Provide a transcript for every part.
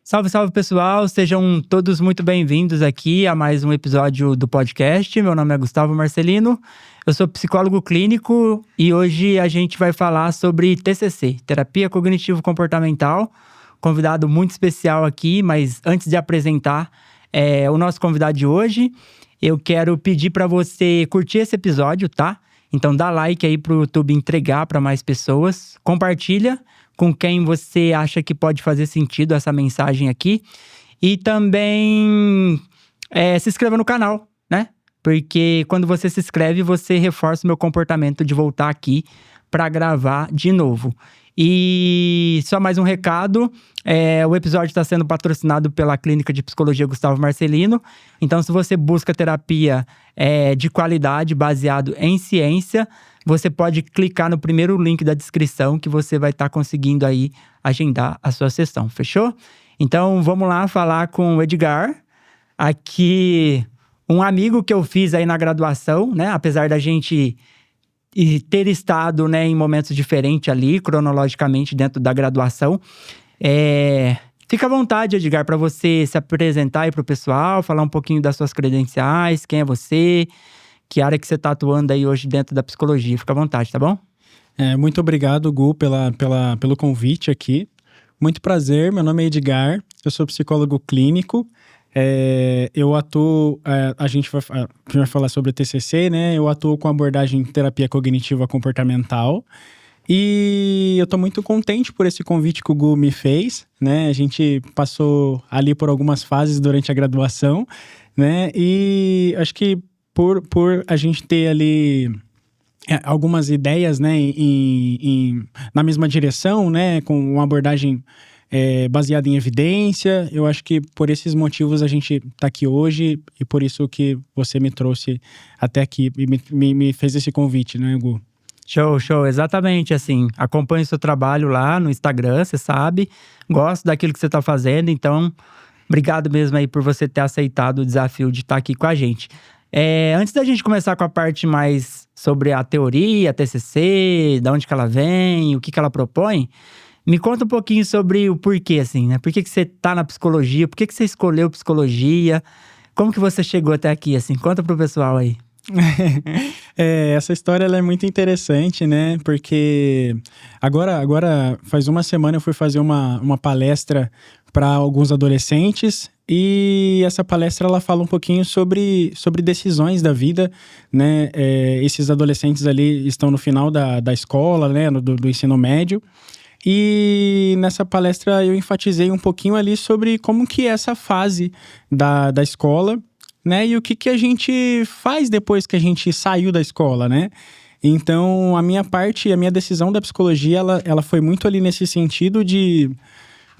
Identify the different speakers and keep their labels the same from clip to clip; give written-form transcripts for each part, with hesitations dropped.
Speaker 1: Salve, salve pessoal, sejam todos muito bem-vindos aqui a mais um episódio do podcast. Meu nome é Gustavo Marcelino, eu sou psicólogo clínico e hoje a gente vai falar sobre TCC, Terapia Cognitivo-Comportamental. Convidado muito especial aqui, mas antes de apresentar o nosso convidado de hoje, eu quero pedir para você curtir esse episódio, tá? Então dá like aí pro YouTube entregar para mais pessoas, compartilha com quem você acha que pode fazer sentido essa mensagem aqui. E também se inscreva no canal, né? Porque quando você se inscreve, você reforça o meu comportamento de voltar aqui para gravar de novo. E só mais um recado, o episódio está sendo patrocinado pela Clínica de Psicologia Gustavo Marcelino. Então, se você busca terapia de qualidade, baseado em ciência, você pode clicar no primeiro link da descrição que você vai estar conseguindo aí agendar a sua sessão, fechou? Então, vamos lá falar com o Edgar, aqui um amigo que eu fiz aí na graduação, né? Apesar da gente ter estado, né, em momentos diferentes ali, cronologicamente, dentro da graduação. Fica à vontade, Edgar, para você se apresentar aí pro pessoal, falar um pouquinho das suas credenciais, quem é você, que área que você está atuando aí hoje dentro da psicologia. Fica à vontade, tá bom?
Speaker 2: Muito obrigado, Gu, pelo convite aqui. Muito prazer, meu nome é Edgar, eu sou psicólogo clínico. Eu atuo, a gente vai falar sobre o TCC, né? Eu atuo com abordagem terapia cognitiva comportamental. E eu tô muito contente por esse convite que o Gu me fez, né? A gente passou ali por algumas fases durante a graduação, né? E acho que por a gente ter ali algumas ideias, né, na mesma direção, né? Com uma abordagem baseada em evidência. Eu acho que por esses motivos a gente tá aqui hoje e por isso que você me trouxe até aqui e me fez esse convite, né, Gu?
Speaker 1: Show, exatamente assim. Acompanho o seu trabalho lá no Instagram, você sabe. Gosto daquilo que você tá fazendo, então obrigado mesmo aí por você ter aceitado o desafio de estar aqui com a gente. Antes da gente começar com a parte mais sobre a teoria, a TCC, de onde que ela vem, o que ela propõe, me conta um pouquinho sobre o porquê, assim, né? Por que você tá na psicologia? Por que você escolheu psicologia? Como que você chegou até aqui, assim? Conta pro pessoal aí.
Speaker 2: Essa história ela é muito interessante, né? Porque agora faz uma semana eu fui fazer uma palestra para alguns adolescentes e essa palestra ela fala um pouquinho sobre decisões da vida, né? Esses adolescentes ali estão no final da escola, né? Do ensino médio. E nessa palestra eu enfatizei um pouquinho ali sobre como que é essa fase da escola, né? E o que a gente faz depois que a gente saiu da escola, né? Então, a minha decisão da psicologia, ela foi muito ali nesse sentido de...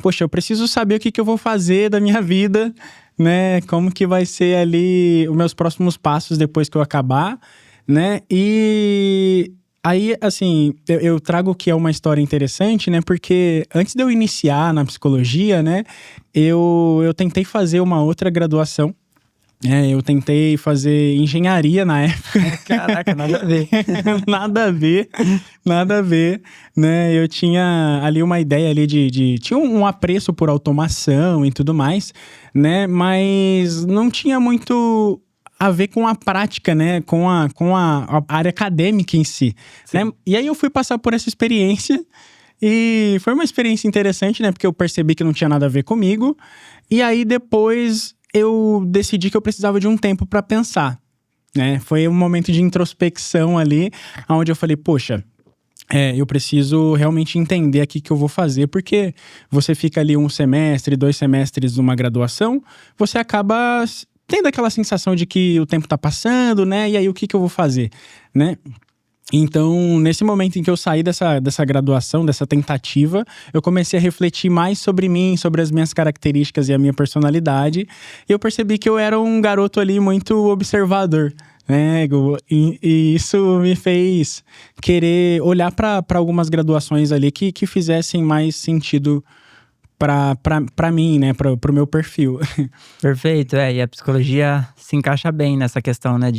Speaker 2: Poxa, eu preciso saber o que eu vou fazer da minha vida, né? Como que vai ser ali os meus próximos passos depois que eu acabar, né? E... Aí, assim, eu trago que é uma história interessante, né? Porque antes de eu iniciar na psicologia, né? Eu tentei fazer uma outra graduação. Eu tentei fazer engenharia na época.
Speaker 1: Caraca, nada a ver.
Speaker 2: Nada a ver, né? Eu tinha ali uma ideia ali tinha um apreço por automação e tudo mais, né? Mas não tinha muito a ver com a prática, né? Com a área acadêmica em si, né? E aí eu fui passar por essa experiência e foi uma experiência interessante, né? Porque eu percebi que não tinha nada a ver comigo. E aí depois eu decidi que eu precisava de um tempo para pensar, né? Foi um momento de introspecção ali, onde eu falei, poxa, eu preciso realmente entender aqui o que eu vou fazer, porque você fica ali 1 semestre, 2 semestres numa graduação, você acaba tendo aquela sensação de que o tempo tá passando, né? E aí o que eu vou fazer, né? Então, nesse momento em que eu saí dessa graduação, dessa tentativa, eu comecei a refletir mais sobre mim, sobre as minhas características e a minha personalidade. E eu percebi que eu era um garoto ali muito observador, né? E isso me fez querer olhar para algumas graduações ali que fizessem mais sentido para mim, né? Pro meu perfil.
Speaker 1: Perfeito, e a psicologia se encaixa bem nessa questão, né?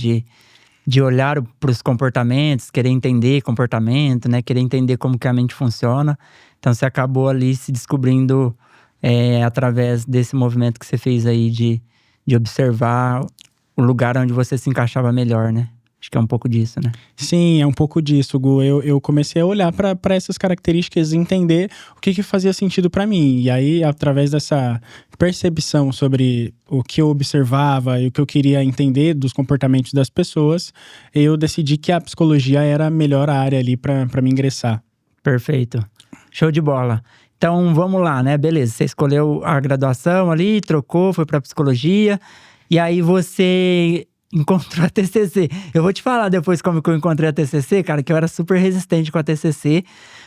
Speaker 1: De olhar para os comportamentos, querer entender comportamento, né? Querer entender como que a mente funciona. Então, você acabou ali se descobrindo através desse movimento que você fez aí de observar o lugar onde você se encaixava melhor, né? Acho que é um pouco disso, né?
Speaker 2: Sim, é um pouco disso, Gu. Eu comecei a olhar para essas características e entender o que fazia sentido para mim. E aí, através dessa percepção sobre o que eu observava e o que eu queria entender dos comportamentos das pessoas, eu decidi que a psicologia era a melhor área ali para me ingressar.
Speaker 1: Perfeito. Show de bola. Então, vamos lá, né? Beleza, você escolheu a graduação ali, trocou, foi para psicologia. E aí, você encontrou a TCC. Eu vou te falar depois como que eu encontrei a TCC, cara, que eu era super resistente com a TCC.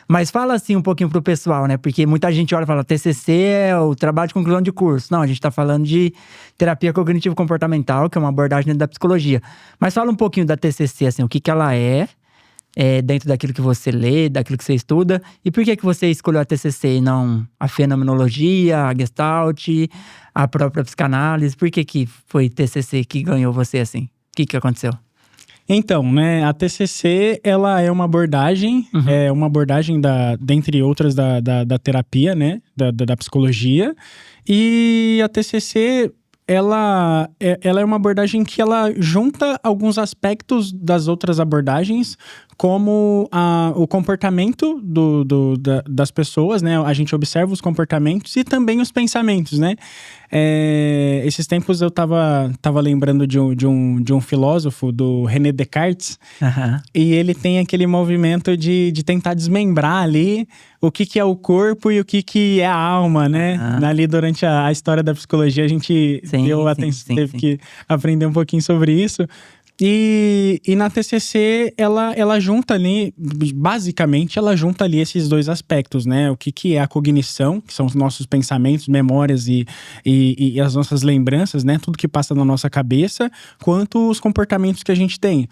Speaker 1: Mas fala assim um pouquinho pro pessoal, né? Porque muita gente olha e fala, TCC é o trabalho de conclusão de curso. Não, a gente tá falando de terapia cognitivo-comportamental, que é uma abordagem dentro da psicologia. Mas fala um pouquinho da TCC, assim, o que ela é dentro daquilo que você lê, daquilo que você estuda. E por que você escolheu a TCC e não a fenomenologia, a Gestalt, a própria psicanálise? Por que foi TCC que ganhou você assim? O que aconteceu?
Speaker 2: Então, né, a TCC, ela é uma abordagem, dentre outras da terapia, né, da psicologia. E a TCC, ela é uma abordagem que ela junta alguns aspectos das outras abordagens, como o comportamento das pessoas, né? A gente observa os comportamentos e também os pensamentos, né? Esses tempos eu tava lembrando de um filósofo, do René Descartes, e ele tem aquele movimento de tentar desmembrar ali o que é o corpo e o que é a alma, né? Ali durante a história da psicologia a gente teve que aprender um pouquinho sobre isso. E na TCC, ela junta ali, basicamente, ela junta ali esses dois aspectos, né? O que é a cognição, que são os nossos pensamentos, memórias e as nossas lembranças, né? Tudo que passa na nossa cabeça, quanto os comportamentos que a gente tem.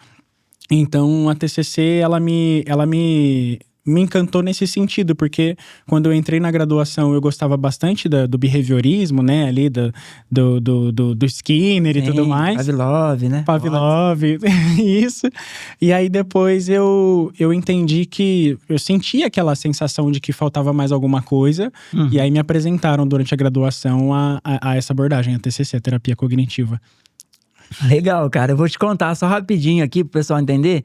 Speaker 2: Então, a TCC, ela me encantou nesse sentido, porque quando eu entrei na graduação eu gostava bastante do behaviorismo, né, ali do Skinner e tudo mais.
Speaker 1: Pavlov, né?
Speaker 2: Pavlov, isso. E aí depois eu entendi que eu sentia aquela sensação de que faltava mais alguma coisa, e aí me apresentaram durante a graduação a essa abordagem, a TCC, a terapia cognitiva.
Speaker 1: Legal, cara. Eu vou te contar só rapidinho aqui pro pessoal entender.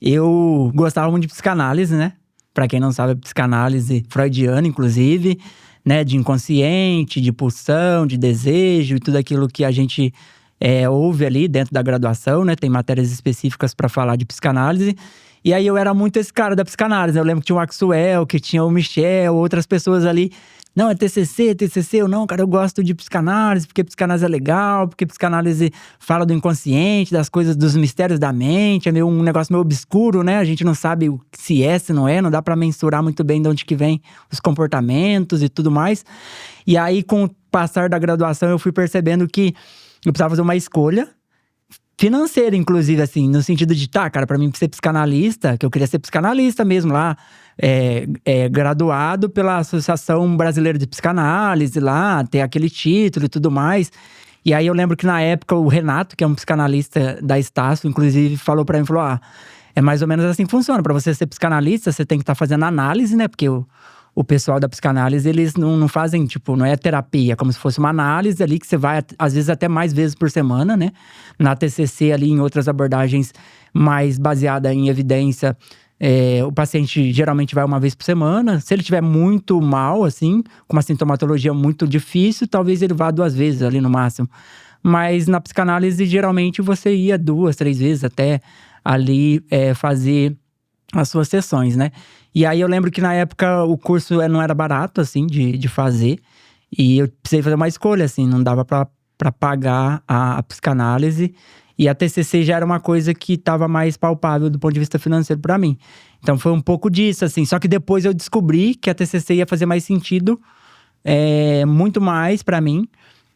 Speaker 1: Eu gostava muito de psicanálise, né? Pra quem não sabe, psicanálise freudiana, inclusive, né? De inconsciente, de pulsão, de desejo e tudo aquilo que a gente ouve ali dentro da graduação, né? Tem matérias específicas pra falar de psicanálise. E aí eu era muito esse cara da psicanálise. Eu lembro que tinha o Axwell, que tinha o Michel, outras pessoas ali. Não, é TCC, eu não, cara, eu gosto de psicanálise, porque psicanálise é legal, porque psicanálise fala do inconsciente, das coisas, dos mistérios da mente, é meio um negócio meio obscuro, né? A gente não sabe se não é, não dá pra mensurar muito bem de onde que vem os comportamentos e tudo mais. E aí, com o passar da graduação, eu fui percebendo que eu precisava fazer uma escolha financeira, inclusive, assim, no sentido de, cara, pra mim ser psicanalista, que eu queria ser psicanalista mesmo lá, graduado pela Associação Brasileira de Psicanálise lá, ter aquele título e tudo mais. E aí eu lembro que na época o Renato, que é um psicanalista da Estácio, inclusive falou pra mim, falou, é mais ou menos assim que funciona, pra você ser psicanalista, você tem que estar fazendo análise, né, porque o pessoal da psicanálise, eles não fazem, tipo, não é terapia, é como se fosse uma análise ali que você vai, às vezes, até mais vezes por semana, né? Na TCC ali, em outras abordagens mais baseada em evidência, o paciente geralmente vai uma vez por semana. Se ele estiver muito mal, assim, com uma sintomatologia muito difícil, talvez ele vá 2 vezes ali no máximo. Mas na psicanálise, geralmente, você ia 2, 3 vezes até ali fazer as suas sessões, né? E aí eu lembro que na época o curso não era barato, assim, de fazer. E eu precisei fazer uma escolha, assim, não dava pra pagar a psicanálise. E a TCC já era uma coisa que estava mais palpável do ponto de vista financeiro pra mim. Então foi um pouco disso, assim. Só que depois eu descobri que a TCC ia fazer mais sentido, muito mais pra mim.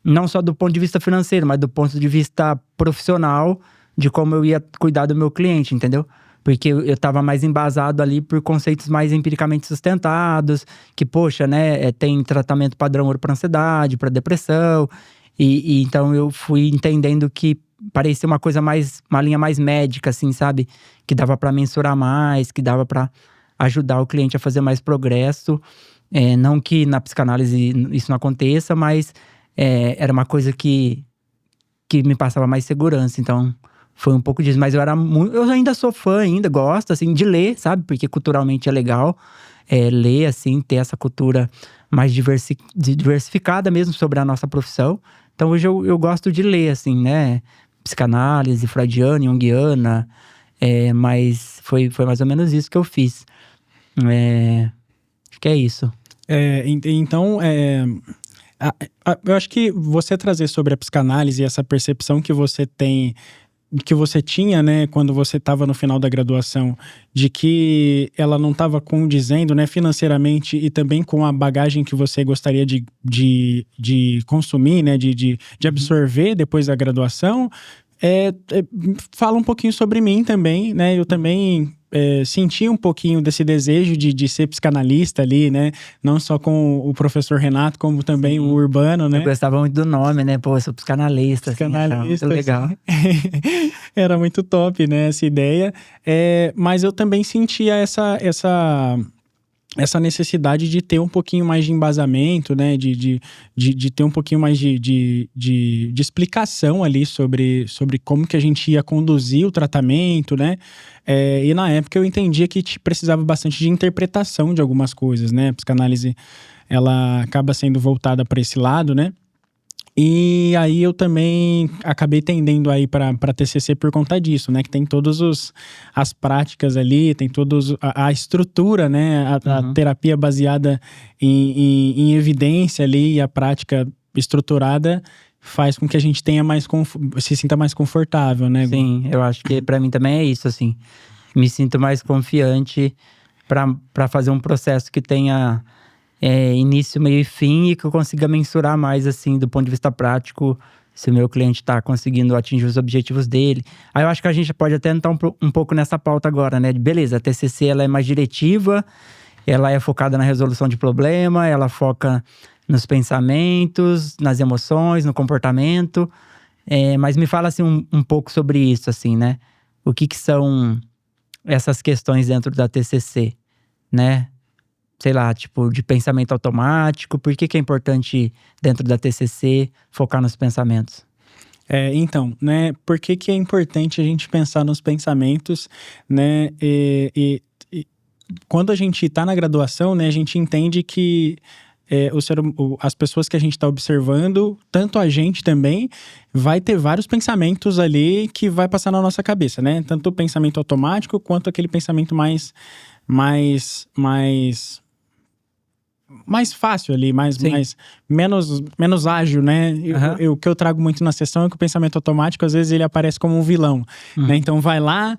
Speaker 1: Não só do ponto de vista financeiro, mas do ponto de vista profissional, de como eu ia cuidar do meu cliente, entendeu? Porque eu tava mais embasado ali por conceitos mais empiricamente sustentados, que, poxa, né, tem tratamento padrão ouro para ansiedade, para depressão. E então eu fui entendendo que parecia uma coisa mais, uma linha mais médica, assim, sabe? Que dava para mensurar mais, que dava para ajudar o cliente a fazer mais progresso. Não que na psicanálise isso não aconteça, mas era uma coisa que me passava mais segurança. Então, foi um pouco disso. Mas eu ainda sou fã, ainda gosto, assim, de ler, sabe? Porque culturalmente é legal ler, assim, ter essa cultura mais diversificada mesmo sobre a nossa profissão. Então, hoje eu gosto de ler, assim, né? Psicanálise, freudiana, junguiana. Mas foi mais ou menos isso que eu fiz. Acho que é isso.
Speaker 2: Então, eu acho que você trazer sobre a psicanálise e essa percepção que você tem, que você tinha, né, quando você estava no final da graduação, de que ela não estava condizendo, né, financeiramente e também com a bagagem que você gostaria de consumir, né, de absorver depois da graduação, fala um pouquinho sobre mim também, né, eu também senti um pouquinho desse desejo de ser psicanalista ali, né? Não só com o professor Renato, como também Sim. o Urbano, né?
Speaker 1: Eu gostava muito do nome, né? Pô, eu sou psicanalista.
Speaker 2: Psicanalista.
Speaker 1: Assim, muito legal.
Speaker 2: Era muito top, né? Essa ideia. Mas eu também sentia essa necessidade de ter um pouquinho mais de embasamento, né? De ter um pouquinho mais de explicação ali sobre como que a gente ia conduzir o tratamento, né? E na época eu entendia que precisava bastante de interpretação de algumas coisas, né? A psicanálise, ela acaba sendo voltada para esse lado, né? E aí eu também acabei tendendo aí para TCC por conta disso, né? Que tem todas as práticas ali, tem todos a estrutura, né? A terapia baseada em evidência ali e a prática estruturada faz com que a gente tenha se sinta mais confortável, né?
Speaker 1: Sim, eu acho que para mim também é isso, assim. Me sinto mais confiante para fazer um processo que tenha início, meio e fim, e que eu consiga mensurar mais, assim, do ponto de vista prático, se o meu cliente está conseguindo atingir os objetivos dele. Aí eu acho que a gente pode até entrar um pouco nessa pauta agora, né? Beleza, a TCC ela é mais diretiva, ela é focada na resolução de problema, ela foca nos pensamentos, nas emoções, no comportamento. Mas me fala, assim, um pouco sobre isso, assim, né? O que são essas questões dentro da TCC, né? Sei lá, tipo, de pensamento automático. Por que é importante, dentro da TCC, focar nos pensamentos?
Speaker 2: Então, né, por que é importante a gente pensar nos pensamentos, né, e quando a gente está na graduação, né, a gente entende que as pessoas que a gente está observando, tanto a gente também, vai ter vários pensamentos ali que vai passar na nossa cabeça, né, tanto o pensamento automático quanto aquele pensamento mais fácil ali, menos ágil, né? O que eu trago muito na sessão é que o pensamento automático, às vezes, ele aparece como um vilão, né? Então, vai lá,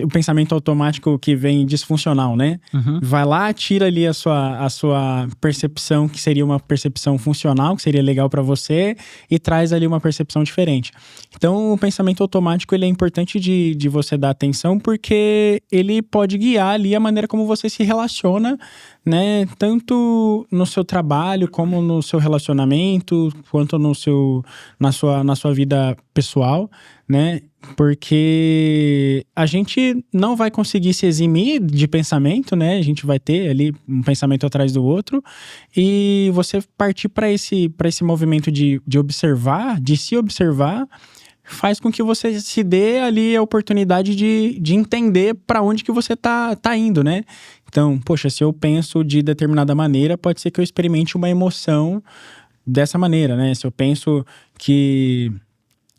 Speaker 2: o pensamento automático que vem disfuncional, né? Vai lá, tira ali a sua percepção, que seria uma percepção funcional, que seria legal para você, e traz ali uma percepção diferente. Então, o pensamento automático, ele é importante de você dar atenção, porque ele pode guiar ali a maneira como você se relaciona, né? Tanto no seu trabalho, como no seu relacionamento, quanto na sua vida pessoal, né? Porque a gente não vai conseguir se eximir de pensamento, né? A gente vai ter ali um pensamento atrás do outro, e você partir para esse movimento de observar, de se observar, faz com que você se dê ali a oportunidade de entender para onde que você tá indo, né? Então, poxa, se eu penso de determinada maneira, pode ser que eu experimente uma emoção dessa maneira, né? Se eu penso que,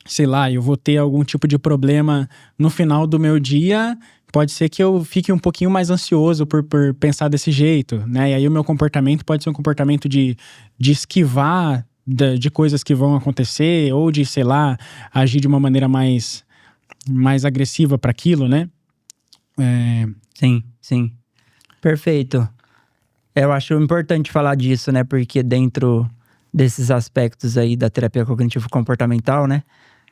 Speaker 2: sei lá, eu vou ter algum tipo de problema no final do meu dia, pode ser que eu fique um pouquinho mais ansioso por pensar desse jeito, né? E aí o meu comportamento pode ser um comportamento de esquivar de coisas que vão acontecer, ou de, sei lá, agir de uma maneira mais agressiva para aquilo, né?
Speaker 1: Sim. Perfeito. Eu acho importante falar disso, né? Porque dentro desses aspectos aí da terapia cognitivo-comportamental, né?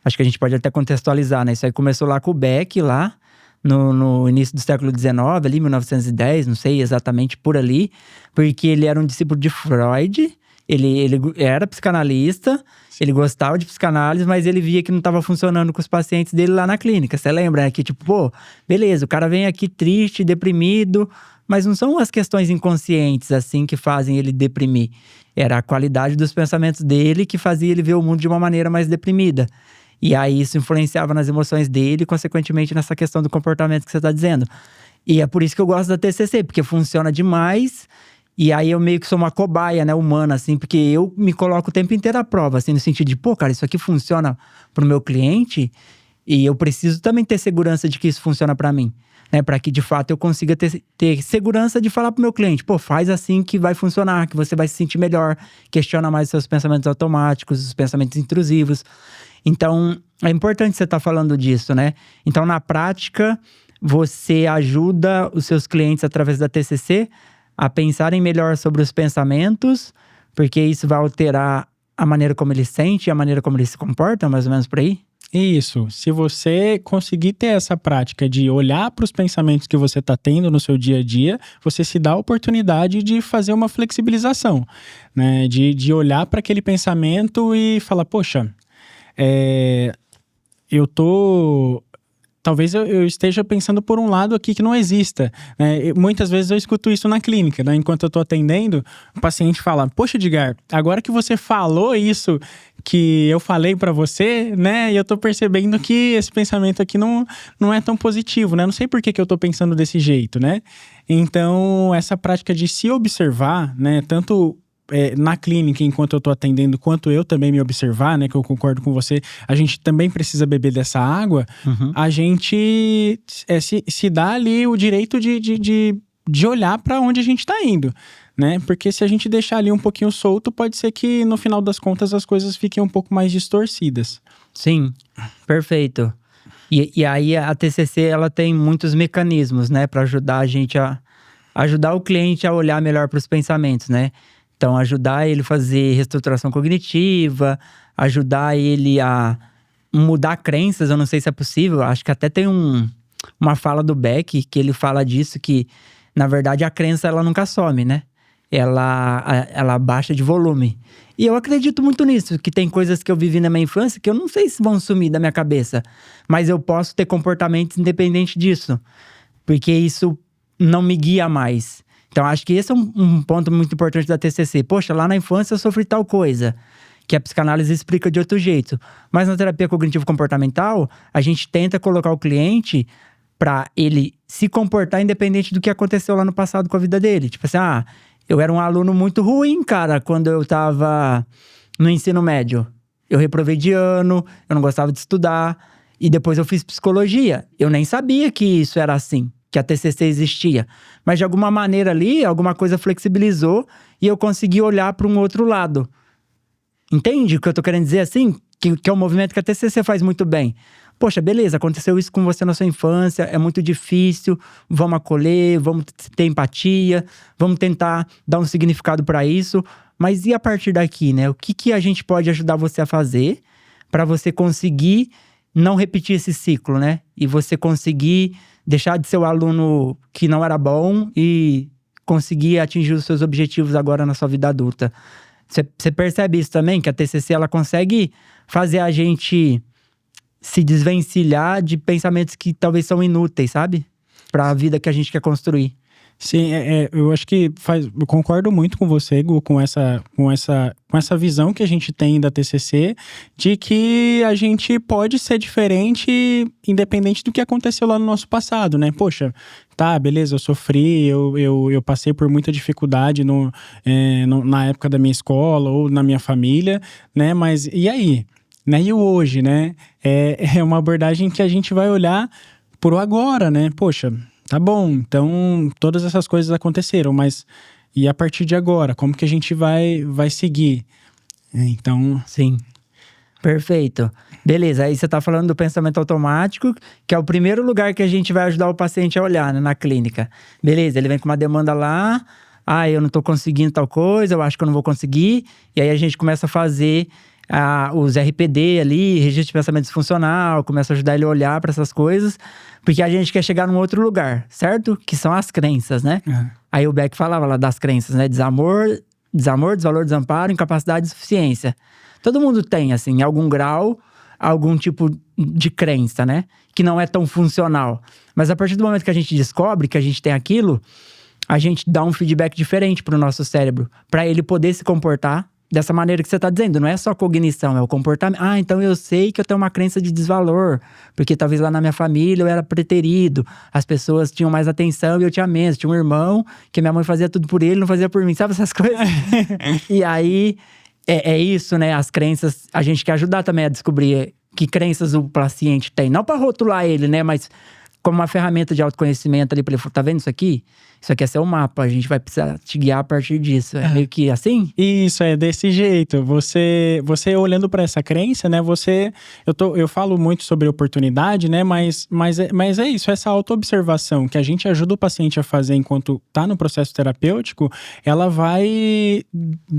Speaker 1: Acho que a gente pode até contextualizar, né? Isso aí começou lá com o Beck, lá no início do século XIX, ali, 1910, não sei exatamente por ali. Porque ele era um discípulo de Freud. Ele era psicanalista, ele gostava de psicanálise, mas ele via que não estava funcionando com os pacientes dele lá na clínica. Você lembra, né? Que tipo, pô, beleza, o cara vem aqui triste, deprimido, Mas não são as questões inconscientes, assim, que fazem ele deprimir. Era a qualidade dos pensamentos dele que fazia ele ver o mundo de uma maneira mais deprimida. E aí isso influenciava nas emoções dele e, consequentemente, nessa questão do comportamento que você está dizendo. E é por isso que eu gosto da TCC, porque funciona demais. E aí eu meio que sou uma cobaia, né, humana, assim, porque eu me coloco o tempo inteiro à prova, assim, no sentido de, pô, cara, isso aqui funciona pro meu cliente e eu preciso também ter segurança de que isso funciona pra mim, né, para que de fato eu consiga ter segurança de falar pro meu cliente, pô, faz assim que vai funcionar, que você vai se sentir melhor, questiona mais os seus pensamentos automáticos, os pensamentos intrusivos. Então, é importante você estar falando disso, né? Então, na prática, você ajuda os seus clientes através da TCC a pensarem melhor sobre os pensamentos, porque isso vai alterar a maneira como ele sente e a maneira como ele se comporta, mais ou menos por aí?
Speaker 2: Isso. Se você conseguir ter essa prática de olhar para os pensamentos que você está tendo no seu dia a dia, você se dá a oportunidade de fazer uma flexibilização, né? De olhar para aquele pensamento e falar, poxa, talvez eu esteja pensando por um lado aqui que não exista, né? Muitas vezes eu escuto isso na clínica, né? Enquanto eu estou atendendo, o paciente fala, poxa, Edgar, agora que você falou isso que eu falei para você, né? E eu tô percebendo que esse pensamento aqui não é tão positivo, né? Não sei por que eu tô pensando desse jeito, né? Então, essa prática de se observar, né? Tanto na clínica, enquanto eu tô atendendo, quanto eu também me observar, né, que eu concordo com você, a gente também precisa beber dessa água, a gente se dá ali o direito de olhar para onde a gente tá indo, né, porque se a gente deixar ali um pouquinho solto, pode ser que no final das contas as coisas fiquem um pouco mais distorcidas.
Speaker 1: Sim, perfeito. E aí a TCC, ela tem muitos mecanismos, né, para ajudar a gente ajudar o cliente a olhar melhor para os pensamentos, né? Então, ajudar ele a fazer reestruturação cognitiva, ajudar ele a mudar crenças, eu não sei se é possível. Acho que até tem uma fala do Beck que ele fala disso, que na verdade a crença ela nunca some, né? Ela baixa de volume. E eu acredito muito nisso, que tem coisas que eu vivi na minha infância que eu não sei se vão sumir da minha cabeça, mas eu posso ter comportamentos independentes disso, porque isso não me guia mais. Então, acho que esse é um ponto muito importante da TCC. Poxa, lá na infância eu sofri tal coisa, que a psicanálise explica de outro jeito. Mas na terapia cognitivo-comportamental, a gente tenta colocar o cliente para ele se comportar independente do que aconteceu lá no passado com a vida dele. Tipo assim, eu era um aluno muito ruim, cara, quando eu tava no ensino médio. Eu reprovei de ano, eu não gostava de estudar, e depois eu fiz psicologia. Eu nem sabia que isso era assim, que a TCC existia. Mas de alguma maneira ali, alguma coisa flexibilizou e eu consegui olhar para um outro lado. Entende o que eu tô querendo dizer assim? Que é um movimento que a TCC faz muito bem. Poxa, beleza, aconteceu isso com você na sua infância, é muito difícil, vamos acolher, vamos ter empatia, vamos tentar dar um significado para isso. Mas e a partir daqui, né? O que a gente pode ajudar você a fazer para você conseguir não repetir esse ciclo, né? E você conseguir deixar de ser o aluno que não era bom e conseguir atingir os seus objetivos agora na sua vida adulta. Você percebe isso também? Que a TCC, ela consegue fazer a gente se desvencilhar de pensamentos que talvez são inúteis, sabe? Para a vida que a gente quer construir.
Speaker 2: Sim, eu acho que eu concordo muito com você, Gu, com essa visão que a gente tem da TCC, de que a gente pode ser diferente independente do que aconteceu lá no nosso passado, né? Poxa, tá, beleza, eu sofri, eu passei por muita dificuldade na época da minha escola ou na minha família, né? Mas e aí? Né? E o hoje, né? É uma abordagem que a gente vai olhar pro agora, né? Poxa, tá bom, então todas essas coisas aconteceram, mas e a partir de agora? Como que a gente vai seguir? Então...
Speaker 1: Sim, perfeito. Beleza, aí você tá falando do pensamento automático, que é o primeiro lugar que a gente vai ajudar o paciente a olhar, né, na clínica. Beleza, ele vem com uma demanda lá, eu não tô conseguindo tal coisa, eu acho que eu não vou conseguir, e aí a gente começa a fazer os RPD ali, registro de pensamento disfuncional, começa a ajudar ele a olhar para essas coisas, porque a gente quer chegar num outro lugar, certo? Que são as crenças, né? Aí o Beck falava lá das crenças, né? Desvalor, desamparo, incapacidade e insuficiência. Todo mundo tem, assim, em algum grau, algum tipo de crença, né? Que não é tão funcional. Mas a partir do momento que a gente descobre que a gente tem aquilo, a gente dá um feedback diferente pro nosso cérebro, para ele poder se comportar dessa maneira que você tá dizendo. Não é só cognição, é o comportamento. Ah, então eu sei que eu tenho uma crença de desvalor, porque talvez lá na minha família eu era preterido, as pessoas tinham mais atenção e eu tinha menos. Tinha um irmão que minha mãe fazia tudo por ele, não fazia por mim, sabe essas coisas? E aí, é isso, né? As crenças, a gente quer ajudar também a descobrir que crenças o paciente tem. Não para rotular ele, né? Mas como uma ferramenta de autoconhecimento ali, pra ele falar, tá vendo isso aqui? Isso aqui é seu mapa, a gente vai precisar te guiar a partir disso. É meio que assim?
Speaker 2: Isso, é desse jeito. Você olhando para essa crença, né? Eu falo muito sobre oportunidade, né? Mas é isso, essa autoobservação que a gente ajuda o paciente a fazer enquanto tá no processo terapêutico, ela vai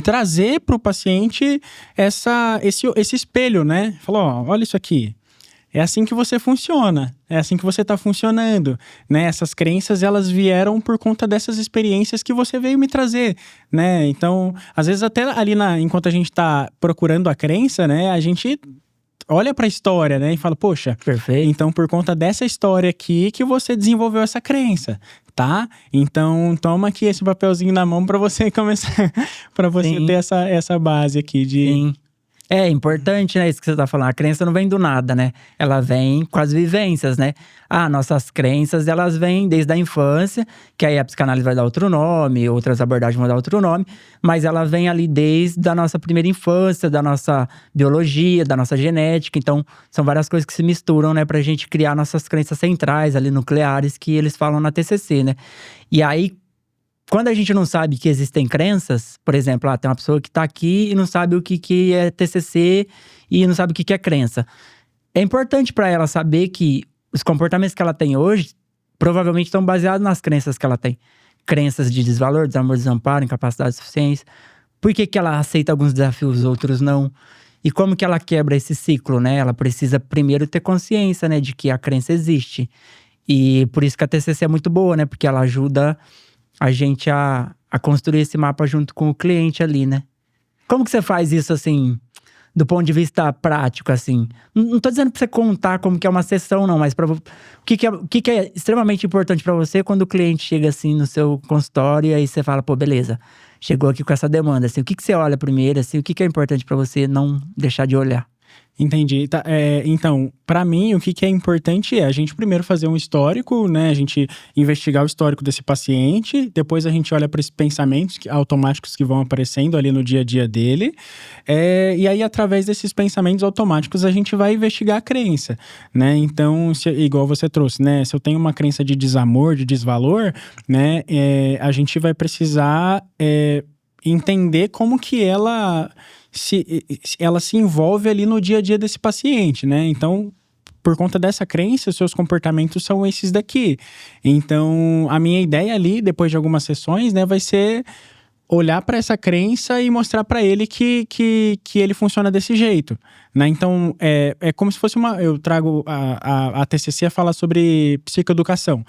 Speaker 2: trazer pro paciente esse espelho, né? Falou, ó, olha isso aqui. É assim que você funciona, é assim que você tá funcionando, né? Essas crenças, elas vieram por conta dessas experiências que você veio me trazer, né? Então, às vezes até ali enquanto a gente tá procurando a crença, né? A gente olha pra história, né? E fala, poxa,
Speaker 1: Perfeito.
Speaker 2: Então por conta dessa história aqui que você desenvolveu essa crença, tá? Então toma aqui esse papelzinho na mão pra você começar, pra você ter essa base aqui de…
Speaker 1: Sim. É importante, né, isso que você tá falando. A crença não vem do nada, né? Ela vem com as vivências, né? Nossas crenças, elas vêm desde a infância, que aí a psicanálise vai dar outro nome, outras abordagens vão dar outro nome. Mas ela vem ali desde a nossa primeira infância, da nossa biologia, da nossa genética. Então, são várias coisas que se misturam, né? Pra gente criar nossas crenças centrais ali, nucleares, que eles falam na TCC, né? E aí, quando a gente não sabe que existem crenças, por exemplo, tem uma pessoa que tá aqui e não sabe o que é TCC e não sabe o que é crença. É importante para ela saber que os comportamentos que ela tem hoje provavelmente estão baseados nas crenças que ela tem. Crenças de desvalor, desamor, desamparo, incapacidade de suficiência. Por que ela aceita alguns desafios, outros não? E como que ela quebra esse ciclo, né? Ela precisa primeiro ter consciência, né, de que a crença existe. E por isso que a TCC é muito boa, né? Porque ela ajuda a gente a construir esse mapa junto com o cliente ali, né? Como que você faz isso, assim, do ponto de vista prático, assim? Não tô dizendo pra você contar como que é uma sessão, não, mas o que é extremamente importante pra você quando o cliente chega, assim, no seu consultório e aí você fala, pô, beleza, chegou aqui com essa demanda, assim, o que você olha primeiro, assim, o que é importante pra você não deixar de olhar?
Speaker 2: Entendi. Tá, então, para mim, o que é importante é a gente primeiro fazer um histórico, né? A gente investigar o histórico desse paciente, depois a gente olha para esses pensamentos automáticos que vão aparecendo ali no dia a dia dele. E aí, através desses pensamentos automáticos, a gente vai investigar a crença, né? Então, igual você trouxe, né? Se eu tenho uma crença de desamor, de desvalor, né? A gente vai precisar entender como que ela se envolve ali no dia a dia desse paciente, né? Então, por conta dessa crença, seus comportamentos são esses daqui. Então, a minha ideia ali, depois de algumas sessões, né, vai ser olhar para essa crença e mostrar para ele que ele funciona desse jeito, né? Então, é como se fosse eu trago a TCC a falar sobre psicoeducação,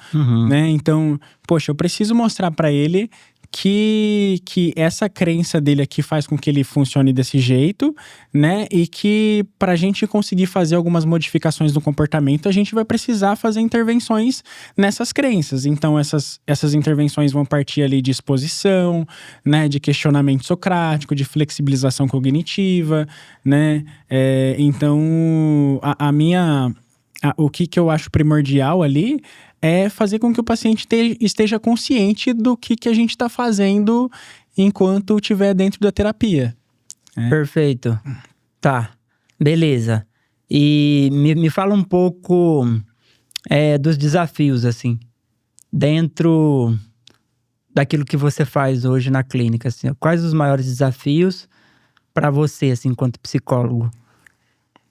Speaker 2: né? Então, poxa, eu preciso mostrar para ele que essa crença dele aqui faz com que ele funcione desse jeito, né? E que pra gente conseguir fazer algumas modificações no comportamento, a gente vai precisar fazer intervenções nessas crenças. Então, essas intervenções vão partir ali de exposição, né? De questionamento socrático, de flexibilização cognitiva, né? Então, o que eu acho primordial ali é fazer com que o paciente esteja consciente do que a gente está fazendo enquanto estiver dentro da terapia.
Speaker 1: Perfeito. Tá, beleza. E me fala um pouco dos desafios, assim, dentro daquilo que você faz hoje na clínica, assim. Quais os maiores desafios para você, assim, enquanto psicólogo,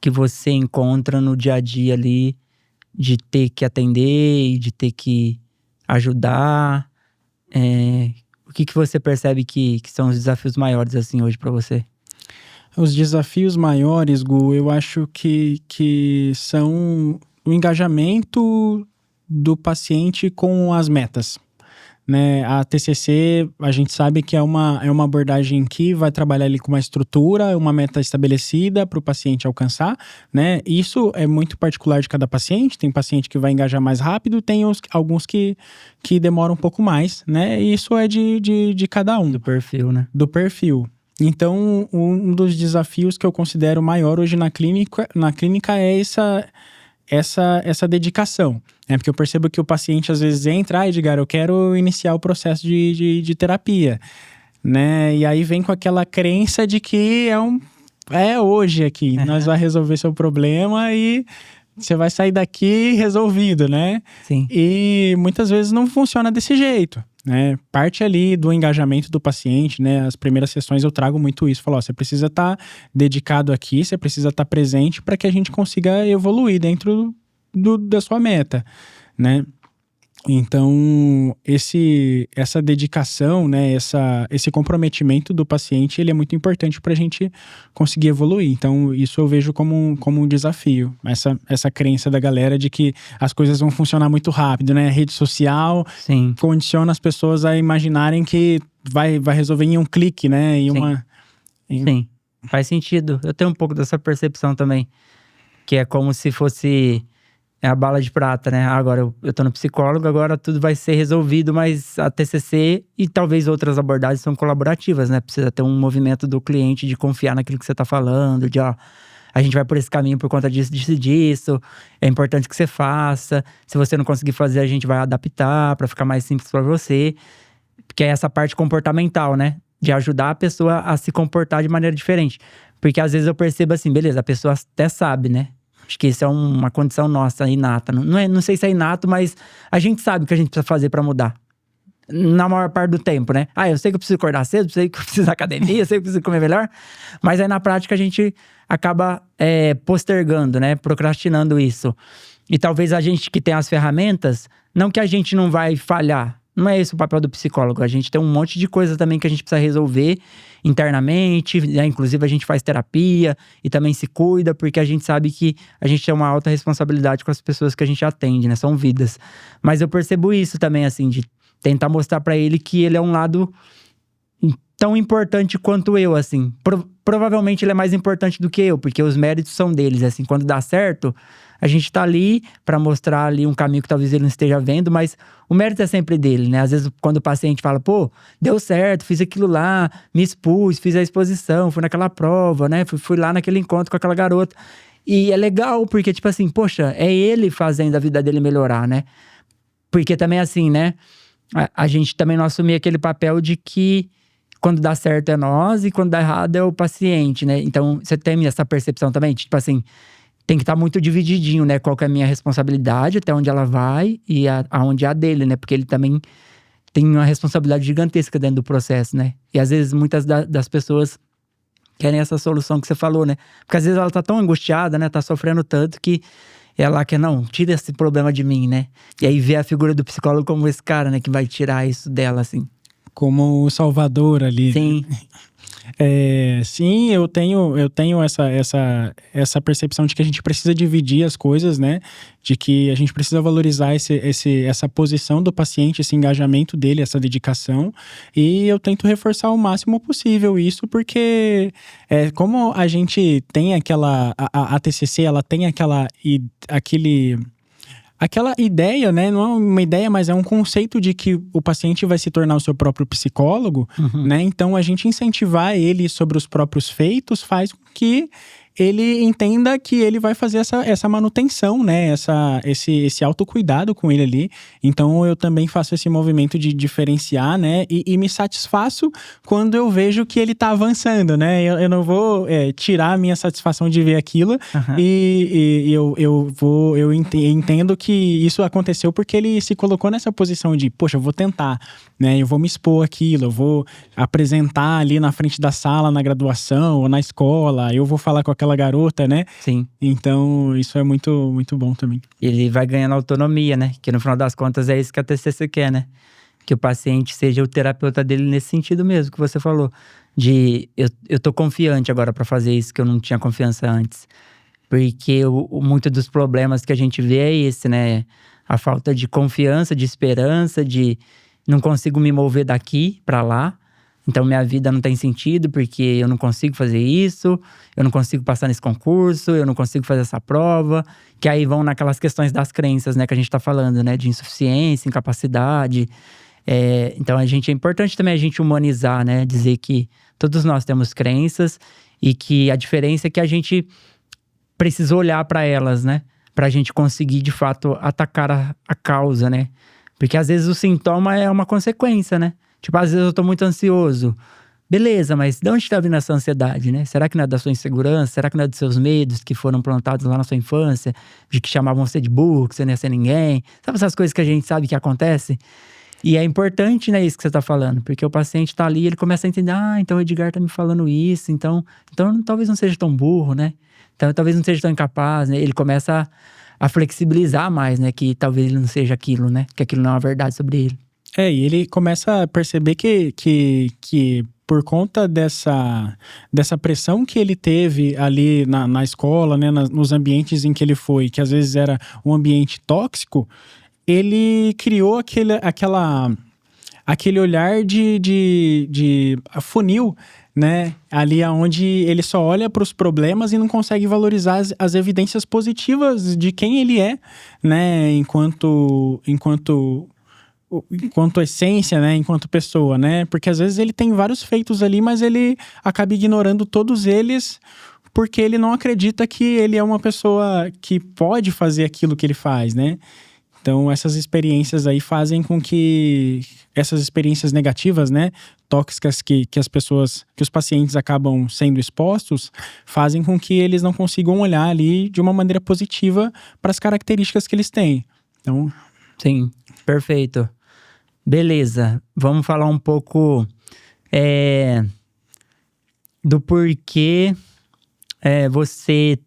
Speaker 1: que você encontra no dia a dia ali, de ter que atender e de ter que ajudar? O que você percebe que são os desafios maiores, assim, hoje para você?
Speaker 2: Os desafios maiores, Gu, eu acho que são o engajamento do paciente com as metas, né? A TCC, a gente sabe que é uma abordagem que vai trabalhar ali com uma estrutura, uma meta estabelecida para o paciente alcançar, né? Isso é muito particular de cada paciente. Tem paciente que vai engajar mais rápido, tem alguns que demoram um pouco mais, né? E isso é de cada um.
Speaker 1: Do perfil, né?
Speaker 2: Do perfil. Então, um dos desafios que eu considero maior hoje na clínica é essa dedicação. Porque eu percebo que o paciente às vezes entra, Edgar, eu quero iniciar o processo de terapia, né? E aí vem com aquela crença de que é hoje aqui, nós vamos resolver seu problema e você vai sair daqui resolvido, né?
Speaker 1: Sim.
Speaker 2: E muitas vezes não funciona desse jeito, né? Parte ali do engajamento do paciente, né? As primeiras sessões eu trago muito isso. Falo, você precisa estar dedicado aqui, você precisa estar presente para que a gente consiga evoluir dentro da sua meta, né? Então, essa dedicação, né, esse comprometimento do paciente, ele é muito importante para a gente conseguir evoluir. Então, isso eu vejo como um desafio. Essa crença da galera de que as coisas vão funcionar muito rápido, né? A rede social
Speaker 1: Sim.
Speaker 2: condiciona as pessoas a imaginarem que vai resolver em um clique, né?
Speaker 1: Sim, faz sentido. Eu tenho um pouco dessa percepção também. Que é como se fosse... É a bala de prata, né? Agora eu tô no psicólogo, agora tudo vai ser resolvido, mas a TCC e talvez outras abordagens são colaborativas, né? Precisa ter um movimento do cliente de confiar naquilo que você tá falando, de a gente vai por esse caminho por conta disso, é importante que você faça. Se você não conseguir fazer, a gente vai adaptar para ficar mais simples para você. Porque é essa parte comportamental, né? De ajudar a pessoa a se comportar de maneira diferente. Porque às vezes eu percebo assim, beleza, a pessoa até sabe, né? Acho que isso é uma condição nossa, inata. Não sei se é inato, mas a gente sabe o que a gente precisa fazer pra mudar. Na maior parte do tempo, né? Eu sei que eu preciso acordar cedo, sei que eu preciso ir na academia, eu sei que eu preciso comer melhor. Mas aí na prática a gente acaba postergando, né? Procrastinando isso. E talvez a gente que tem as ferramentas, não que a gente não vai falhar. Não é esse o papel do psicólogo. A gente tem um monte de coisa também que a gente precisa resolver internamente, né? Inclusive a gente faz terapia e também se cuida, porque a gente sabe que a gente tem uma alta responsabilidade com as pessoas que a gente atende, né? São vidas. Mas eu percebo isso também, assim, de tentar mostrar pra ele que ele é um lado tão importante quanto eu, assim. Provavelmente ele é mais importante do que eu, porque os méritos são deles, assim. Quando dá certo, a gente tá ali pra mostrar ali um caminho que talvez ele não esteja vendo, mas o mérito é sempre dele, né? Às vezes, quando o paciente fala, pô, deu certo, fiz aquilo lá, me expus, fiz a exposição, fui naquela prova, né? Fui lá naquele encontro com aquela garota. E é legal, porque, tipo assim, poxa, é ele fazendo a vida dele melhorar, né? Porque também, assim, né? A gente também não assumir aquele papel de que quando dá certo é nós e quando dá errado é o paciente, né? Então, você tem essa percepção também? Tipo assim, tem que estar muito divididinho, né? Qual que é a minha responsabilidade, até onde ela vai e aonde é a dele, né? Porque ele também tem uma responsabilidade gigantesca dentro do processo, né? E às vezes muitas das pessoas querem essa solução que você falou, né? Porque às vezes ela tá tão angustiada, né? Tá sofrendo tanto que ela quer, não, tira esse problema de mim, né? E aí vê a figura do psicólogo como esse cara, né? Que vai tirar isso dela, assim.
Speaker 2: Como o salvador ali.
Speaker 1: Sim.
Speaker 2: Sim, eu tenho essa percepção de que a gente precisa dividir as coisas, né? De que a gente precisa valorizar essa posição do paciente, esse engajamento dele, essa dedicação. E eu tento reforçar o máximo possível isso, porque como a gente tem a TCC, ela tem aquela ideia, né? Não é uma ideia, mas é um conceito de que o paciente vai se tornar o seu próprio psicólogo, né? Então, a gente incentivar ele sobre os próprios feitos faz com que ele entenda que ele vai fazer essa manutenção, né? Esse autocuidado com ele ali. Então, eu também faço esse movimento de diferenciar, né? E me satisfaço quando eu vejo que ele tá avançando, né? Eu não vou tirar a minha satisfação de ver aquilo. E eu entendo que isso aconteceu porque ele se colocou nessa posição de, poxa, eu vou tentar, né? Eu vou me expor aquilo, eu vou apresentar ali na frente da sala, na graduação ou na escola, eu vou falar com aquela garota, né?
Speaker 1: Sim.
Speaker 2: Então, isso é muito, muito bom também.
Speaker 1: Ele vai ganhando autonomia, né? Que no final das contas é isso que a TCC quer, né? Que o paciente seja o terapeuta dele nesse sentido mesmo que você falou. De, eu tô confiante agora pra fazer isso que eu não tinha confiança antes. Porque muito dos problemas que a gente vê é esse, né? A falta de confiança, de esperança, de não consigo me mover daqui para lá. Então, minha vida não tem sentido porque eu não consigo fazer isso, eu não consigo passar nesse concurso, eu não consigo fazer essa prova. Que aí vão naquelas questões das crenças, né, que a gente tá falando, né, de insuficiência, incapacidade. Então, é importante também a gente humanizar, né, dizer que todos nós temos crenças e que a diferença é que a gente precisa olhar para elas, né, pra gente conseguir, de fato, atacar a causa, né. Porque às vezes o sintoma é uma consequência, né. Tipo, às vezes eu tô muito ansioso. Beleza, mas de onde tá vindo essa ansiedade, né? Será que não é da sua insegurança? Será que não é dos seus medos que foram plantados lá na sua infância? De que chamavam você de burro, que você não ia ser ninguém? Sabe essas coisas que a gente sabe que acontece? E é importante, né, isso que você tá falando. Porque o paciente tá ali e ele começa a entender. Ah, então o Edgar tá me falando isso. Então talvez não seja tão burro, né? Então talvez não seja tão incapaz, né? Ele começa a flexibilizar mais, né? Que talvez ele não seja aquilo, né? Que aquilo não é uma verdade sobre ele.
Speaker 2: E ele começa a perceber que por conta dessa pressão que ele teve ali na escola, né, nos ambientes em que ele foi, que às vezes era um ambiente tóxico, ele criou aquele olhar de funil, né? Ali onde ele só olha para os problemas e não consegue valorizar as evidências positivas de quem ele é, né? Enquanto essência, né, enquanto pessoa, né, porque às vezes ele tem vários feitos ali, mas ele acaba ignorando todos eles porque ele não acredita que ele é uma pessoa que pode fazer aquilo que ele faz, né. Então essas experiências aí fazem com que essas experiências negativas, né, tóxicas que os pacientes acabam sendo expostos, fazem com que eles não consigam olhar ali de uma maneira positiva para as características que eles têm. Então,
Speaker 1: sim, perfeito. Beleza, vamos falar um pouco do porquê você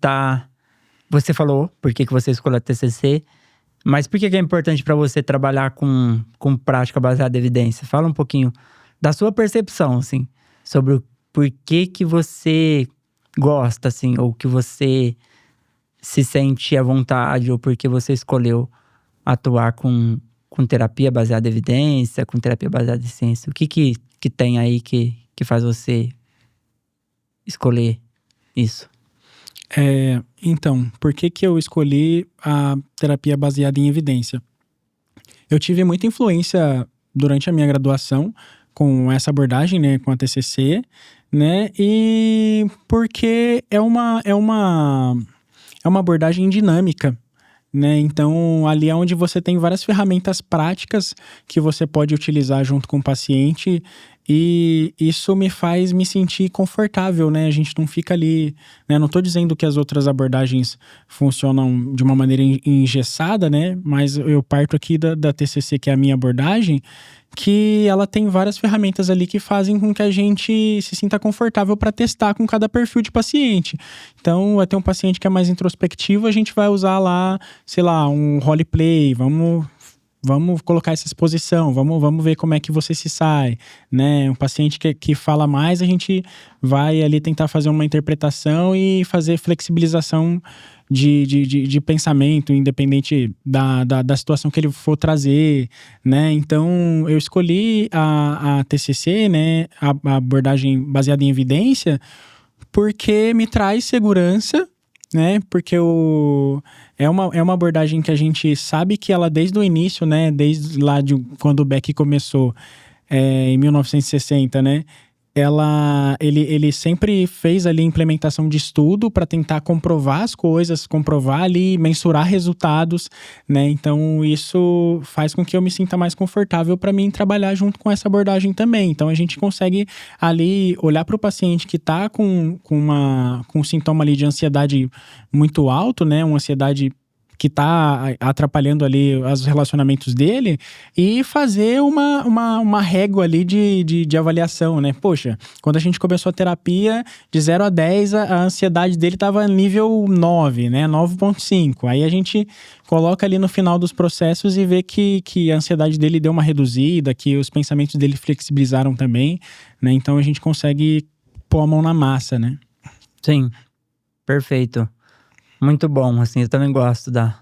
Speaker 1: falou por que você escolheu a TCC, mas por que é importante para você trabalhar com prática baseada em evidência? Fala um pouquinho da sua percepção, assim, sobre o porquê que você gosta, assim, ou que você se sente à vontade, ou porque você escolheu atuar com terapia baseada em evidência, com terapia baseada em ciência. O que tem aí que faz você escolher isso?
Speaker 2: Então, por que eu escolhi a terapia baseada em evidência? Eu tive muita influência durante a minha graduação com essa abordagem, né, com a TCC, né, e porque é uma abordagem dinâmica, né? Então, ali é onde você tem várias ferramentas práticas que você pode utilizar junto com o paciente, e isso me faz me sentir confortável, né? A gente não fica ali, né? Não tô dizendo que as outras abordagens funcionam de uma maneira engessada, né? Mas eu parto aqui da TCC, que é a minha abordagem, que ela tem várias ferramentas ali que fazem com que a gente se sinta confortável para testar com cada perfil de paciente. Então, vai ter um paciente que é mais introspectivo, a gente vai usar lá, sei lá, um roleplay, vamos colocar essa exposição, vamos ver como é que você se sai, né? Um paciente que fala mais, a gente vai ali tentar fazer uma interpretação e fazer flexibilização de pensamento, independente da situação que ele for trazer, né? Então, eu escolhi a TCC, né? A abordagem baseada em evidência, porque me traz segurança, né? Porque é uma abordagem que a gente sabe que ela, desde o início, né? Desde lá de quando o Beck começou, em 1960, né? Ele sempre fez ali implementação de estudo para tentar comprovar as coisas, comprovar ali, mensurar resultados, né? Então, isso faz com que eu me sinta mais confortável para mim trabalhar junto com essa abordagem também. Então, a gente consegue ali olhar para o paciente que está com um sintoma ali de ansiedade muito alto, né? Uma ansiedade que está atrapalhando ali os relacionamentos dele, e fazer uma régua ali de avaliação, né? Poxa, quando a gente começou a terapia, de 0 a 10, a ansiedade dele estava nível 9, né? 9.5. Aí a gente coloca ali no final dos processos e vê que a ansiedade dele deu uma reduzida, que os pensamentos dele flexibilizaram também, né? Então a gente consegue pôr a mão na massa, né?
Speaker 1: Sim, perfeito. Muito bom, assim, eu também gosto da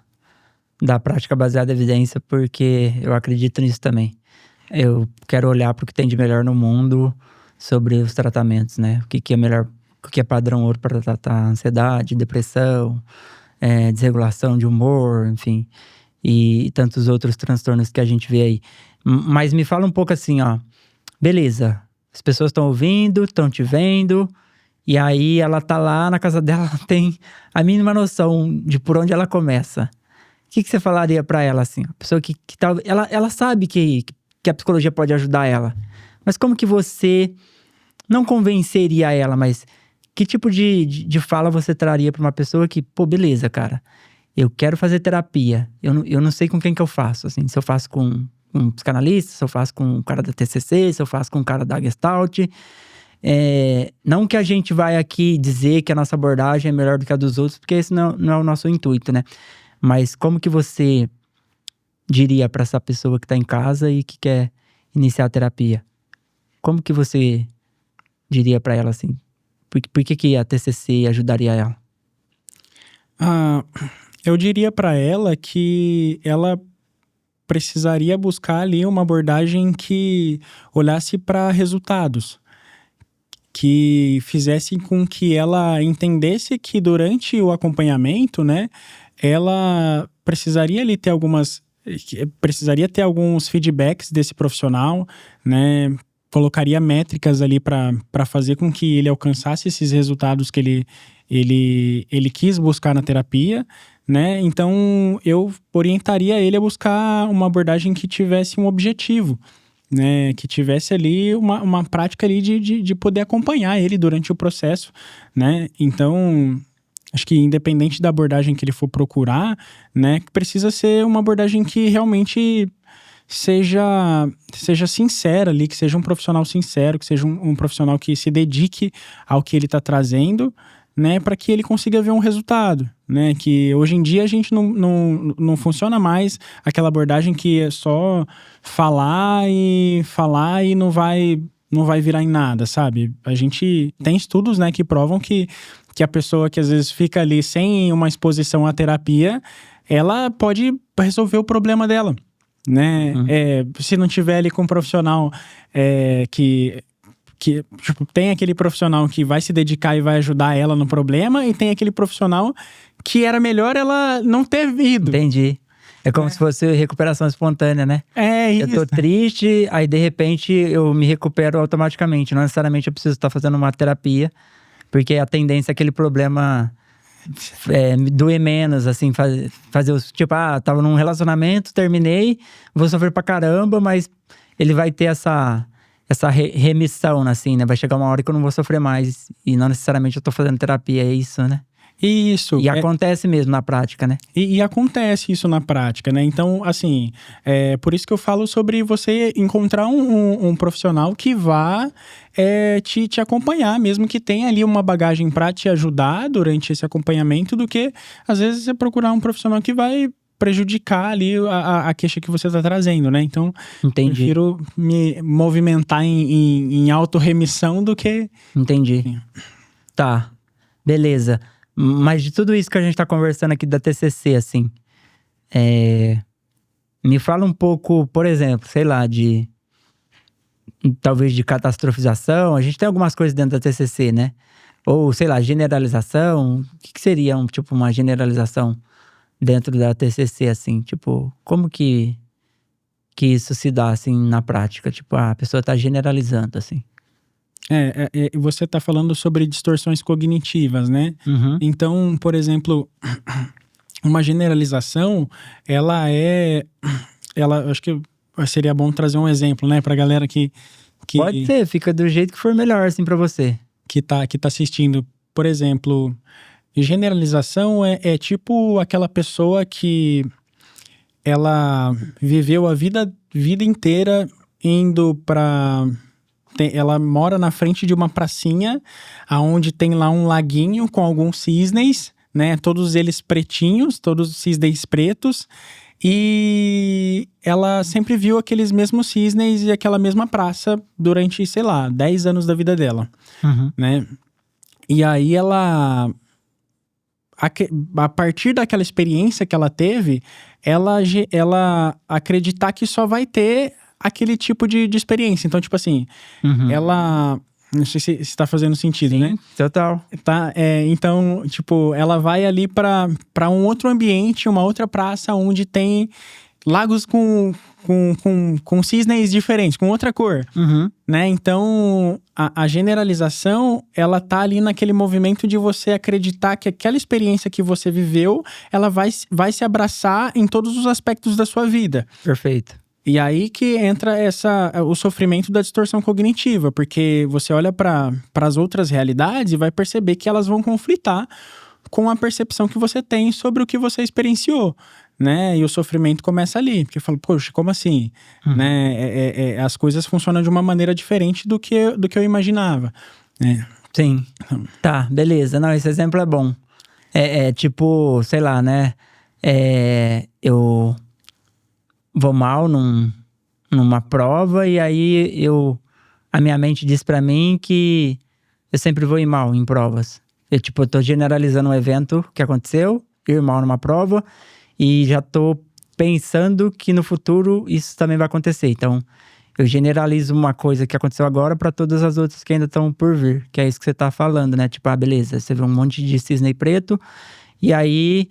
Speaker 1: prática baseada em evidência, porque eu acredito nisso também. eu quero olhar para o que tem de melhor no mundo sobre os tratamentos, né? O que é melhor, o que é padrão ouro para tratar ansiedade, depressão, desregulação de humor, enfim, e tantos outros transtornos que a gente vê aí. Mas me fala um pouco assim, ó. Beleza, as pessoas estão ouvindo, estão te vendo, e aí ela tá lá na casa dela, ela tem a mínima noção de por onde ela começa. O que você falaria pra ela, assim? A pessoa que tá, ela sabe que a psicologia pode ajudar ela. Mas como que você não convenceria ela, mas que tipo de fala você traria pra uma pessoa que, pô, beleza, cara, eu quero fazer terapia, eu não sei com quem que eu faço, assim, se eu faço com um psicanalista, se eu faço com um cara da TCC, se eu faço com um cara da Gestalt. Não que a gente vai aqui dizer que a nossa abordagem é melhor do que a dos outros, porque esse não é o nosso intuito, né? Mas como que você diria para essa pessoa que está em casa e que quer iniciar a terapia? Como que você diria para ela assim? Por que a TCC ajudaria ela?
Speaker 2: Eu diria para ela que ela precisaria buscar ali uma abordagem que olhasse para resultados, que fizesse com que ela entendesse que durante o acompanhamento, né, ela precisaria ali ter alguns feedbacks desse profissional, né, colocaria métricas ali para fazer com que ele alcançasse esses resultados que ele quis buscar na terapia, né? Então eu orientaria ele a buscar uma abordagem que tivesse um objetivo, né? Que tivesse ali uma prática ali de poder acompanhar ele durante o processo, né? Então acho que independente da abordagem que ele for procurar, né? Precisa ser uma abordagem que realmente seja sincera ali, que seja um profissional sincero, que seja um profissional que se dedique ao que ele está trazendo, né, para que ele consiga ver um resultado, né, que hoje em dia a gente não funciona mais aquela abordagem que é só falar e não vai virar em nada, sabe? A gente tem estudos, né, que provam que a pessoa que às vezes fica ali sem uma exposição à terapia, ela pode resolver o problema dela, né? Se não tiver ali com um profissional que tipo, tem aquele profissional que vai se dedicar e vai ajudar ela no problema, e tem aquele profissional que era melhor ela não ter ido.
Speaker 1: Entendi. É como se fosse recuperação espontânea, né?
Speaker 2: Isso.
Speaker 1: Eu tô triste, aí de repente eu me recupero automaticamente. Não necessariamente eu preciso estar fazendo uma terapia, porque a tendência é aquele problema me doer menos, assim, fazer os... Tipo, tava num relacionamento, terminei, vou sofrer pra caramba, mas ele vai ter essa remissão, assim, né? Vai chegar uma hora que eu não vou sofrer mais. E não necessariamente eu tô fazendo terapia, é isso, né?
Speaker 2: Isso.
Speaker 1: E acontece mesmo na prática, né?
Speaker 2: E acontece isso na prática, né? Então, assim, por isso que eu falo sobre você encontrar um profissional que vá te acompanhar, mesmo que tenha ali uma bagagem para te ajudar durante esse acompanhamento, do que, às vezes, você procurar um profissional que vai prejudicar ali a queixa que você está trazendo, né? Então,
Speaker 1: Entendi.
Speaker 2: Prefiro me movimentar em autorremissão do que...
Speaker 1: Entendi.
Speaker 2: Enfim.
Speaker 1: Tá, beleza. Mas de tudo isso que a gente tá conversando aqui da TCC, assim, me fala um pouco, por exemplo, sei lá, talvez de catastrofização. A gente tem algumas coisas dentro da TCC, né? Ou, sei lá, generalização. O que seria uma generalização dentro da TCC, assim? Tipo, como que isso se dá, assim, na prática? Tipo, a pessoa tá generalizando, assim.
Speaker 2: Você está falando sobre distorções cognitivas, né?
Speaker 1: Uhum.
Speaker 2: Então, por exemplo, uma generalização, ela acho que seria bom trazer um exemplo, né, pra galera que
Speaker 1: Pode ser, fica do jeito que for melhor, assim, pra você.
Speaker 2: Que tá assistindo. Por exemplo, generalização é tipo aquela pessoa que ela viveu a vida inteira indo pra... Ela mora na frente de uma pracinha, aonde tem lá um laguinho com alguns cisnes, né? Todos eles pretinhos, todos cisnes pretos. E ela sempre viu aqueles mesmos cisnes e aquela mesma praça durante, sei lá, 10 anos da vida dela, né? E aí ela... A partir daquela experiência que ela teve, ela acreditar que só vai ter aquele tipo de experiência. Então, tipo assim, ela... Não sei se está fazendo sentido,
Speaker 1: Sim,
Speaker 2: né?
Speaker 1: Total.
Speaker 2: Tá, então, tipo, ela vai ali para um outro ambiente, uma outra praça onde tem lagos com cisnes diferentes, com outra cor, né? Então, a generalização, ela tá ali naquele movimento de você acreditar que aquela experiência que você viveu, ela vai se abraçar em todos os aspectos da sua vida.
Speaker 1: Perfeito.
Speaker 2: E aí que entra o sofrimento da distorção cognitiva, porque você olha para as outras realidades e vai perceber que elas vão conflitar com a percepção que você tem sobre o que você experienciou, né? E o sofrimento começa ali, porque fala, poxa, como assim? Né? As coisas funcionam de uma maneira diferente do que eu imaginava.
Speaker 1: Sim. Tá, beleza. Não, esse exemplo é bom. Tipo, sei lá, né? Eu vou mal numa prova e aí a minha mente diz pra mim que eu sempre vou ir mal em provas. Eu tô generalizando um evento que aconteceu, ir mal numa prova, e já tô pensando que no futuro isso também vai acontecer. Então, eu generalizo uma coisa que aconteceu agora pra todas as outras que ainda estão por vir. Que é isso que você tá falando, né? Tipo, beleza, você vê um monte de cisne preto, e aí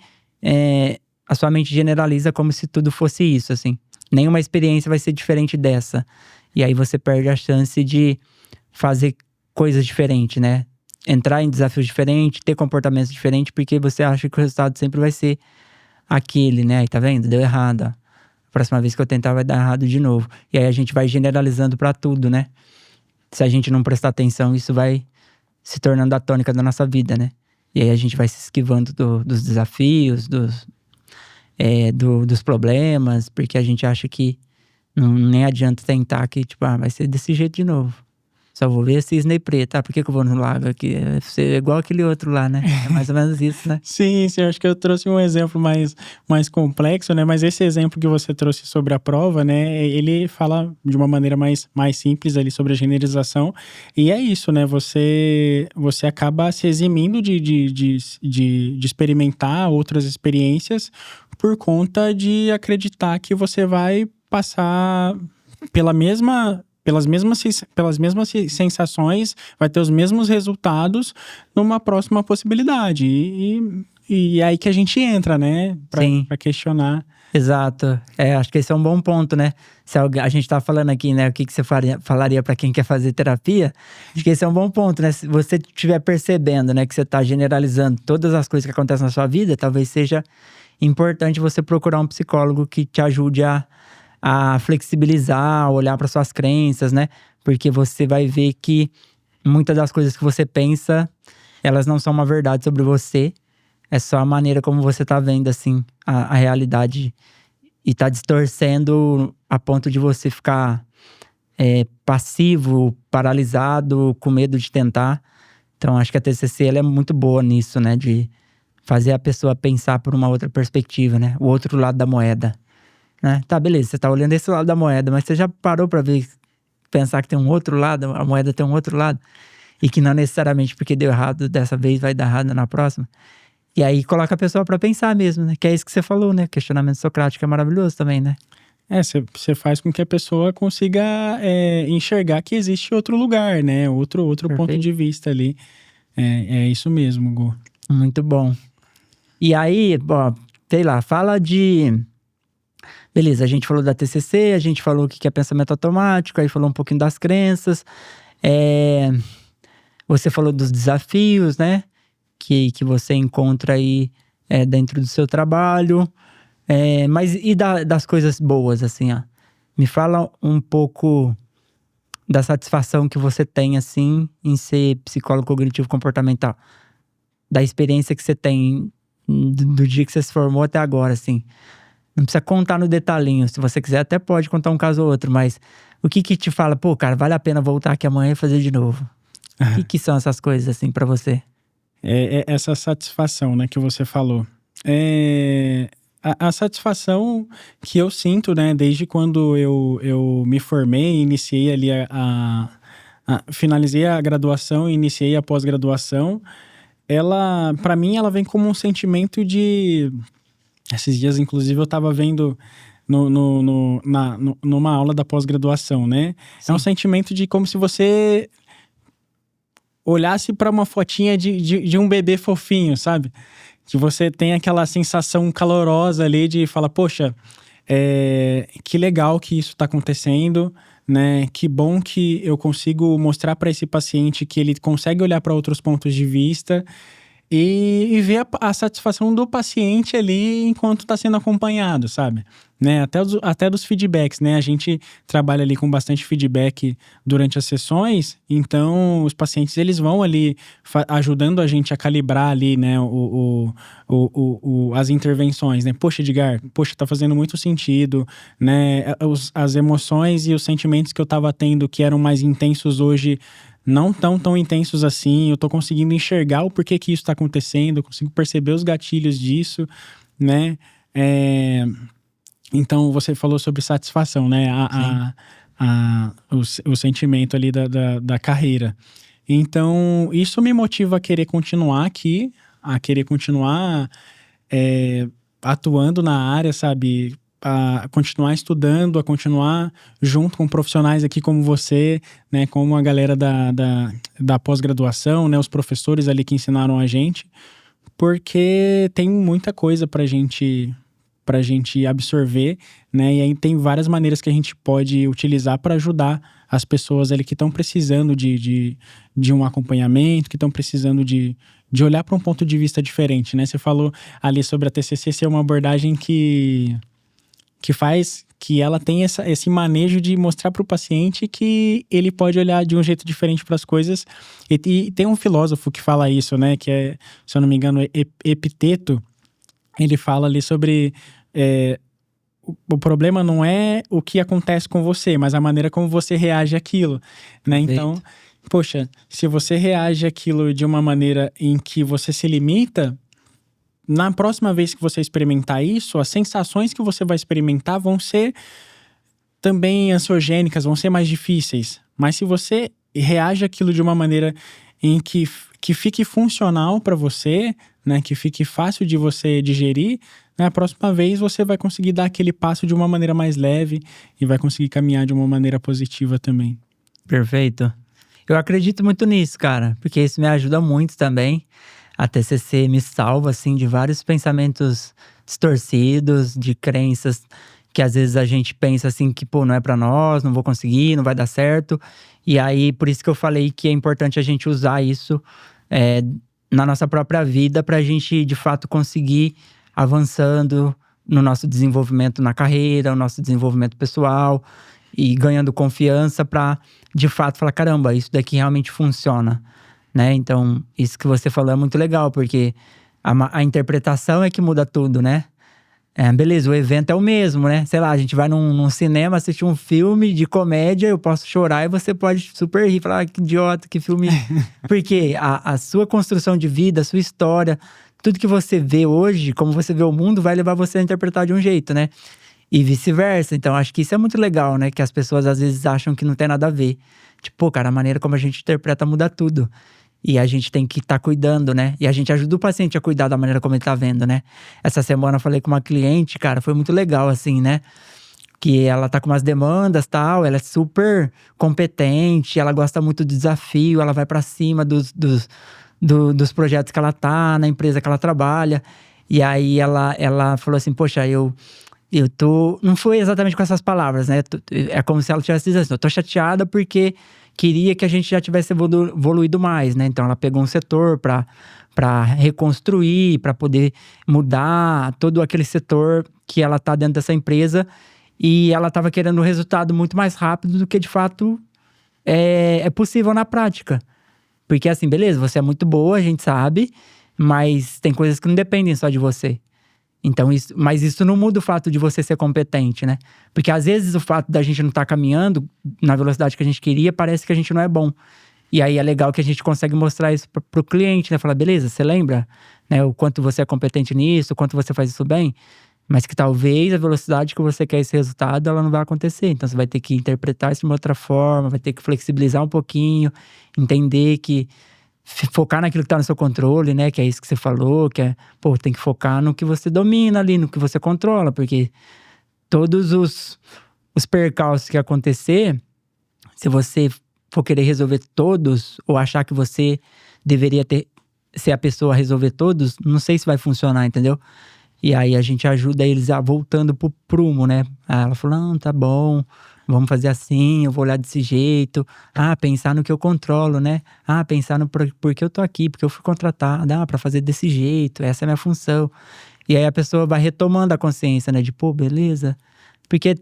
Speaker 1: a sua mente generaliza como se tudo fosse isso, assim. Nenhuma experiência vai ser diferente dessa. E aí você perde a chance de fazer coisas diferentes, né? Entrar em desafios diferentes, ter comportamentos diferentes, porque você acha que o resultado sempre vai ser aquele, né? Aí tá vendo? Deu errado, ó. Próxima vez que eu tentar vai dar errado de novo. E aí a gente vai generalizando pra tudo, né? Se a gente não prestar atenção, isso vai se tornando a tônica da nossa vida, né? E aí a gente vai se esquivando dos desafios, dos problemas, porque a gente acha que nem adianta tentar, que tipo, vai ser desse jeito de novo. Só vou ver cisne preto. Por que eu vou no lago aqui? Deve ser igual aquele outro lá, né? É mais ou menos isso, né?
Speaker 2: Sim, acho que eu trouxe um exemplo mais complexo, né? Mas esse exemplo que você trouxe sobre a prova, né? Ele fala de uma maneira mais simples ali sobre a generalização. E é isso, né? Você acaba se eximindo de experimentar outras experiências por conta de acreditar que você vai passar pelas mesmas sensações, vai ter os mesmos resultados numa próxima possibilidade. E é aí que a gente entra, né? Pra questionar.
Speaker 1: Exato. Acho que esse é um bom ponto, né? A gente tá falando aqui, né? O que você falaria pra quem quer fazer terapia. Acho que esse é um bom ponto, né? Se você estiver percebendo, né? Que você tá generalizando todas as coisas que acontecem na sua vida, talvez seja importante você procurar um psicólogo que te ajude a flexibilizar, olhar para suas crenças, né? Porque você vai ver que muitas das coisas que você pensa, elas não são uma verdade sobre você. É só a maneira como você tá vendo, assim, a realidade. E tá distorcendo a ponto de você ficar passivo, paralisado, com medo de tentar. Então, acho que a TCC, ela é muito boa nisso, né? De fazer a pessoa pensar por uma outra perspectiva, né? O outro lado da moeda. Né? Tá, beleza, você tá olhando esse lado da moeda, mas você já parou pra pensar que tem um outro lado, a moeda tem um outro lado, e que não necessariamente porque deu errado dessa vez vai dar errado na próxima. E aí coloca a pessoa pra pensar mesmo, né? Que é isso que você falou, né? Questionamento socrático é maravilhoso também, né?
Speaker 2: Você faz com que a pessoa consiga enxergar que existe outro lugar, né? Outro ponto de vista ali. É isso mesmo, Gu.
Speaker 1: Muito bom. E aí, sei lá, fala de... Beleza, a gente falou da TCC, a gente falou o que é pensamento automático, aí falou um pouquinho das crenças. Você falou dos desafios, né? Que você encontra aí dentro do seu trabalho. Mas e das coisas boas, assim, ó? Me fala um pouco da satisfação que você tem, assim, em ser psicólogo cognitivo comportamental. Da experiência que você tem do dia que você se formou até agora, assim. Não precisa contar no detalhinho. Se você quiser, até pode contar um caso ou outro. Mas o que te fala, pô, cara, vale a pena voltar aqui amanhã e fazer de novo? O que são essas coisas, assim, pra você?
Speaker 2: Essa satisfação, né, que você falou. A satisfação que eu sinto, né, desde quando eu me formei, iniciei ali finalizei a graduação e iniciei a pós-graduação, pra mim, ela vem como um sentimento de... Esses dias, inclusive, eu tava vendo numa aula da pós-graduação, né?
Speaker 1: Sim.
Speaker 2: É um sentimento de como se você olhasse para uma fotinha de um bebê fofinho, sabe? Que você tem aquela sensação calorosa ali de falar, poxa, que legal que isso está acontecendo, né? Que bom que eu consigo mostrar para esse paciente que ele consegue olhar para outros pontos de vista e ver a satisfação do paciente ali enquanto está sendo acompanhado, sabe? Né? Até dos feedbacks, né? A gente trabalha ali com bastante feedback durante as sessões, então os pacientes eles vão ali ajudando a gente a calibrar ali, né? As intervenções, né? Poxa, Edgar, tá fazendo muito sentido, né? As emoções e os sentimentos que eu tava tendo que eram mais intensos hoje não tão intensos assim, eu tô conseguindo enxergar o porquê que isso tá acontecendo, eu consigo perceber os gatilhos disso, né? Então, você falou sobre satisfação, né? O sentimento ali da carreira. Então, isso me motiva a querer continuar aqui, a querer continuar atuando na área, sabe? A continuar estudando, a continuar junto com profissionais aqui como você, né, como a galera da pós-graduação, né, os professores ali que ensinaram a gente, porque tem muita coisa pra gente absorver, né, e aí tem várias maneiras que a gente pode utilizar para ajudar as pessoas ali que estão precisando de um acompanhamento, que estão precisando de olhar para um ponto de vista diferente, né, você falou ali sobre a TCC ser uma abordagem que faz que ela tem esse manejo de mostrar para o paciente que ele pode olhar de um jeito diferente para as coisas. E tem um filósofo que fala isso, né? Que é, se eu não me engano, Epiteto. Ele fala ali sobre o problema não é o que acontece com você, mas a maneira como você reage àquilo, né? Então, poxa, se você reage àquilo de uma maneira em que você se limita, na próxima vez que você experimentar isso, as sensações que você vai experimentar vão ser também ansiogênicas, vão ser mais difíceis. Mas se você reage àquilo de uma maneira em que fique funcional para você, né, que fique fácil de você digerir, na próxima vez você vai conseguir dar aquele passo de uma maneira mais leve e vai conseguir caminhar de uma maneira positiva também.
Speaker 1: Perfeito. Eu acredito muito nisso, cara, porque isso me ajuda muito também. A TCC me salva, assim, de vários pensamentos distorcidos, de crenças que às vezes a gente pensa assim que, pô, não é pra nós, não vou conseguir, não vai dar certo. E aí, por isso que eu falei que é importante a gente usar isso na nossa própria vida pra gente, de fato, conseguir avançando no nosso desenvolvimento na carreira, no nosso desenvolvimento pessoal e ganhando confiança pra, de fato, falar, caramba, isso daqui realmente funciona. Né? Então, isso que você falou é muito legal, porque a interpretação é que muda tudo, né? Beleza, o evento é o mesmo, né? Sei lá, a gente vai num cinema assistir um filme de comédia, eu posso chorar e você pode super rir, falar, que idiota, que filme... Porque a sua construção de vida, a sua história, tudo que você vê hoje, como você vê o mundo, vai levar você a interpretar de um jeito, né? E vice-versa. Então, acho que isso é muito legal, né? Que as pessoas às vezes acham que não tem nada a ver. Tipo, pô, cara, a maneira como a gente interpreta muda tudo. E a gente tem que estar cuidando, né? E a gente ajuda o paciente a cuidar da maneira como ele tá vendo, né? Essa semana eu falei com uma cliente, cara, foi muito legal, assim, né? Que ela tá com umas demandas e tal, ela é super competente, ela gosta muito do desafio, ela vai pra cima dos dos projetos que ela tá, na empresa que ela trabalha. E aí ela falou assim, poxa, eu tô… Não foi exatamente com essas palavras, né? É como se ela tivesse dizendo assim, eu tô chateada porque queria que a gente já tivesse evoluído mais, né? Então ela pegou um setor para reconstruir, para poder mudar todo aquele setor que ela tá dentro dessa empresa. E ela estava querendo um resultado muito mais rápido do que de fato é possível na prática. Porque assim, beleza, você é muito boa, a gente sabe, mas tem coisas que não dependem só de você. Então, mas isso não muda o fato de você ser competente, né? Porque às vezes o fato da gente não estar caminhando na velocidade que a gente queria, parece que a gente não é bom. E aí é legal que a gente consegue mostrar isso pro cliente, né? Falar, beleza, você lembra, né, o quanto você é competente nisso, o quanto você faz isso bem? Mas que talvez a velocidade que você quer esse resultado, ela não vai acontecer. Então você vai ter que interpretar isso de uma outra forma, vai ter que flexibilizar um pouquinho, entender que… focar naquilo que tá no seu controle, né? Que é isso que você falou, que é… Pô, tem que focar no que você domina ali, no que você controla. Porque todos os percalços que acontecer, se você for querer resolver todos, ou achar que você deveria ser a pessoa a resolver todos, não sei se vai funcionar, entendeu? E aí a gente ajuda eles a voltando pro prumo, né? Aí ela falou, não, tá bom, vamos fazer assim, eu vou olhar desse jeito. Pensar no que eu controlo, né? Pensar no porque eu tô aqui, porque eu fui contratada, pra fazer desse jeito, essa é a minha função. E aí a pessoa vai retomando a consciência, né? De, pô, beleza. Porque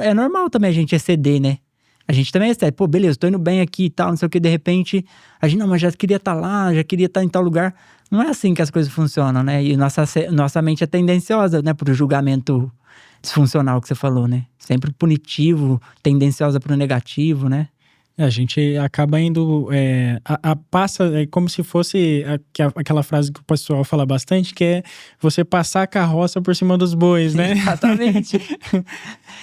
Speaker 1: é normal também a gente exceder, né? A gente também excede. Pô, beleza, tô indo bem aqui e tal, não sei o que. De repente, a gente, não, mas já queria estar lá, já queria estar em tal lugar. Não é assim que as coisas funcionam, né? E nossa mente é tendenciosa, né? Pro julgamento disfuncional que você falou, né? Sempre punitivo, tendenciosa pro negativo, né?
Speaker 2: A gente acaba indo, passa, é como se fosse aquela frase que o pessoal fala bastante, que é você passar a carroça por cima dos bois, né?
Speaker 1: Exatamente.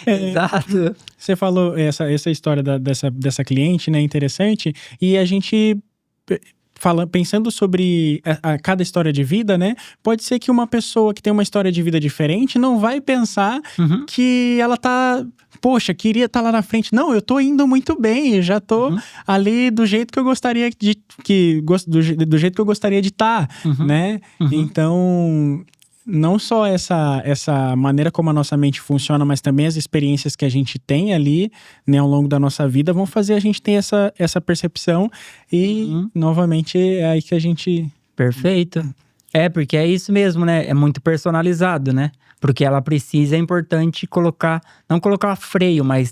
Speaker 1: Exato.
Speaker 2: Você falou essa história dessa cliente, né? Interessante. E a gente, pensando sobre cada história de vida, né? Pode ser que uma pessoa que tem uma história de vida diferente não vai pensar que ela tá... Poxa, queria estar lá na frente. Não, eu tô indo muito bem, já tô ali do jeito que eu gostaria do jeito que eu gostaria de estar, né? Então, não só essa maneira como a nossa mente funciona, mas também as experiências que a gente tem ali, né, ao longo da nossa vida, vão fazer a gente ter essa percepção e, novamente, é aí que a gente...
Speaker 1: Perfeito. Porque é isso mesmo, né? É muito personalizado, né? Porque ela precisa, é importante não colocar freio, mas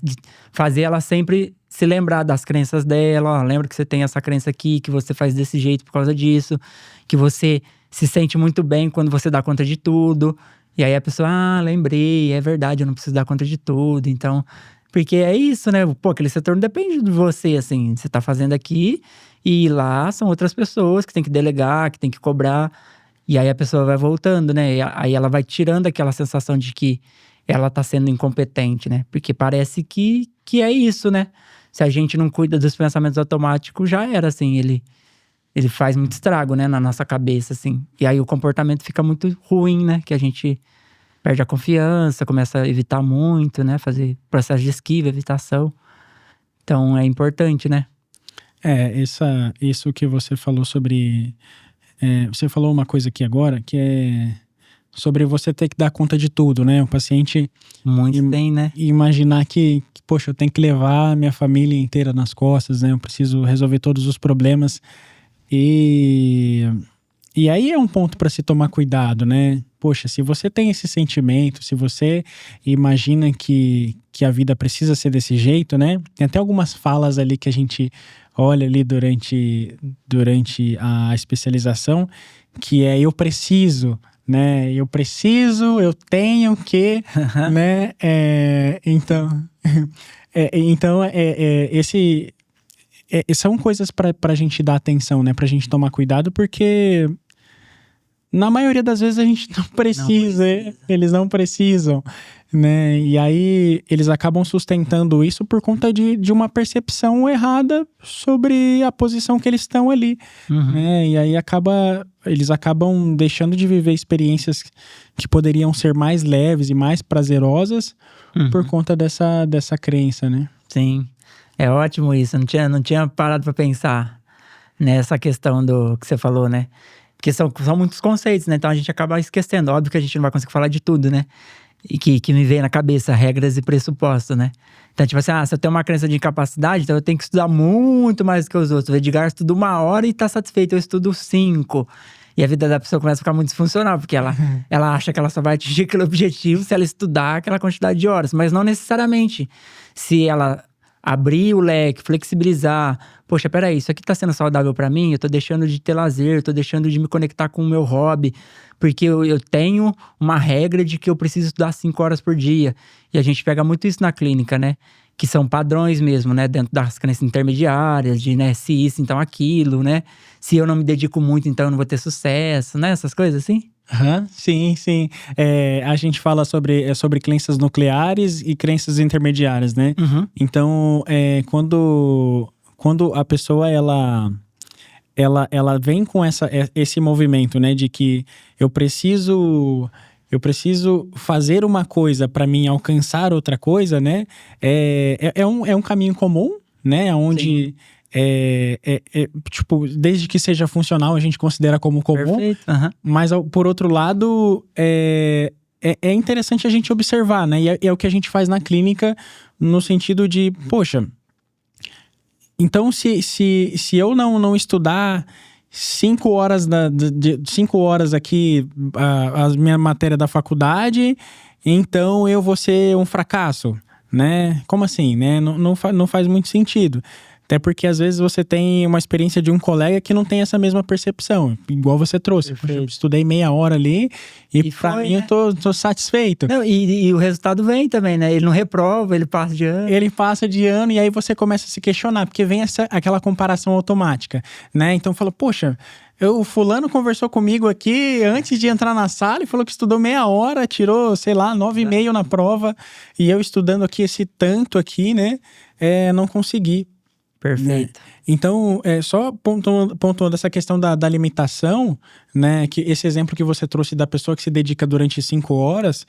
Speaker 1: fazer ela sempre se lembrar das crenças dela. Ó, lembra que você tem essa crença aqui, que você faz desse jeito por causa disso, que você se sente muito bem quando você dá conta de tudo. E aí a pessoa, lembrei, é verdade, eu não preciso dar conta de tudo. Então, porque é isso, né? Pô, aquele setor não depende de você, assim. Você tá fazendo aqui e lá são outras pessoas que tem que delegar, que tem que cobrar. E aí a pessoa vai voltando, né? E aí ela vai tirando aquela sensação de que ela tá sendo incompetente, né? Porque parece que é isso, né? Se a gente não cuida dos pensamentos automáticos, já era, assim. Ele faz muito estrago, né? Na nossa cabeça, assim. E aí o comportamento fica muito ruim, né? Que a gente perde a confiança, começa a evitar muito, né? Fazer processo de esquiva, evitação. Então é importante, né?
Speaker 2: Isso que você falou sobre... você falou uma coisa aqui agora, que é sobre você ter que dar conta de tudo, né? O paciente...
Speaker 1: Muitos tem, né?
Speaker 2: Imaginar que, poxa, eu tenho que levar a minha família inteira nas costas, né? Eu preciso resolver todos os problemas. E aí é um ponto para se tomar cuidado, né? Poxa, se você tem esse sentimento, se você imagina que a vida precisa ser desse jeito, né? Tem até algumas falas ali que a gente olha ali durante a especialização, que é eu preciso, né? Eu tenho que, né? São coisas pra gente dar atenção, né? Pra gente tomar cuidado, porque na maioria das vezes a gente não precisa. Eles não precisam, né? E aí eles acabam sustentando isso por conta de uma percepção errada sobre a posição que eles estão ali, né? E aí eles acabam deixando de viver experiências que poderiam ser mais leves e mais prazerosas por conta dessa crença, né?
Speaker 1: Sim. É ótimo isso, não tinha parado pra pensar nessa questão do que você falou, né? Porque são muitos conceitos, né? Então a gente acaba esquecendo. Óbvio que a gente não vai conseguir falar de tudo, né? E que me vem na cabeça, regras e pressupostos, né? Então, tipo assim, se eu tenho uma crença de incapacidade, então eu tenho que estudar muito mais do que os outros. O Edgar estuda 1 hora e tá satisfeito, eu estudo 5. E a vida da pessoa começa a ficar muito disfuncional, porque ela acha que ela só vai atingir aquele objetivo se ela estudar aquela quantidade de horas. Mas não necessariamente. Se ela abrir o leque, flexibilizar. Poxa, peraí, isso aqui tá sendo saudável pra mim? Eu tô deixando de ter lazer, eu tô deixando de me conectar com o meu hobby. Porque eu tenho uma regra de que eu preciso estudar 5 horas por dia. E a gente pega muito isso na clínica, né? Que são padrões mesmo, né? Dentro das crenças intermediárias, de, né? Se isso, então aquilo, né? Se eu não me dedico muito, então eu não vou ter sucesso, né? Essas coisas assim.
Speaker 2: Sim. A gente fala sobre crenças nucleares e crenças intermediárias, né? Então, quando a pessoa, ela vem com esse movimento, né? De que eu preciso eu preciso fazer uma coisa para mim alcançar outra coisa, né? É um caminho comum, né? Onde tipo, desde que seja funcional, a gente considera como comum.
Speaker 1: Perfeito.
Speaker 2: Mas, por outro lado, é interessante a gente observar, né? E é o que a gente faz na clínica, no sentido de, poxa, então se eu não estudar 5 horas, 5 horas aqui, a minha matéria da faculdade, então eu vou ser um fracasso, né? Como assim, né? Não faz muito sentido. Até porque, às vezes, você tem uma experiência de um colega que não tem essa mesma percepção. Igual você trouxe. Poxa, eu estudei meia hora ali e pra mim, né? Eu tô satisfeito.
Speaker 1: Não, e o resultado vem também, né? Ele não reprova, ele passa de ano.
Speaker 2: Ele passa de ano e aí você começa a se questionar. Porque vem aquela comparação automática, né? Então, fala, poxa, o fulano conversou comigo aqui antes de entrar na sala e falou que estudou meia hora, tirou, sei lá, 9,5 na prova. E eu estudando aqui esse tanto aqui, né? Não consegui.
Speaker 1: Perfeito.
Speaker 2: Então, só pontuando essa questão da limitação, né? Que esse exemplo que você trouxe da pessoa que se dedica durante 5 horas,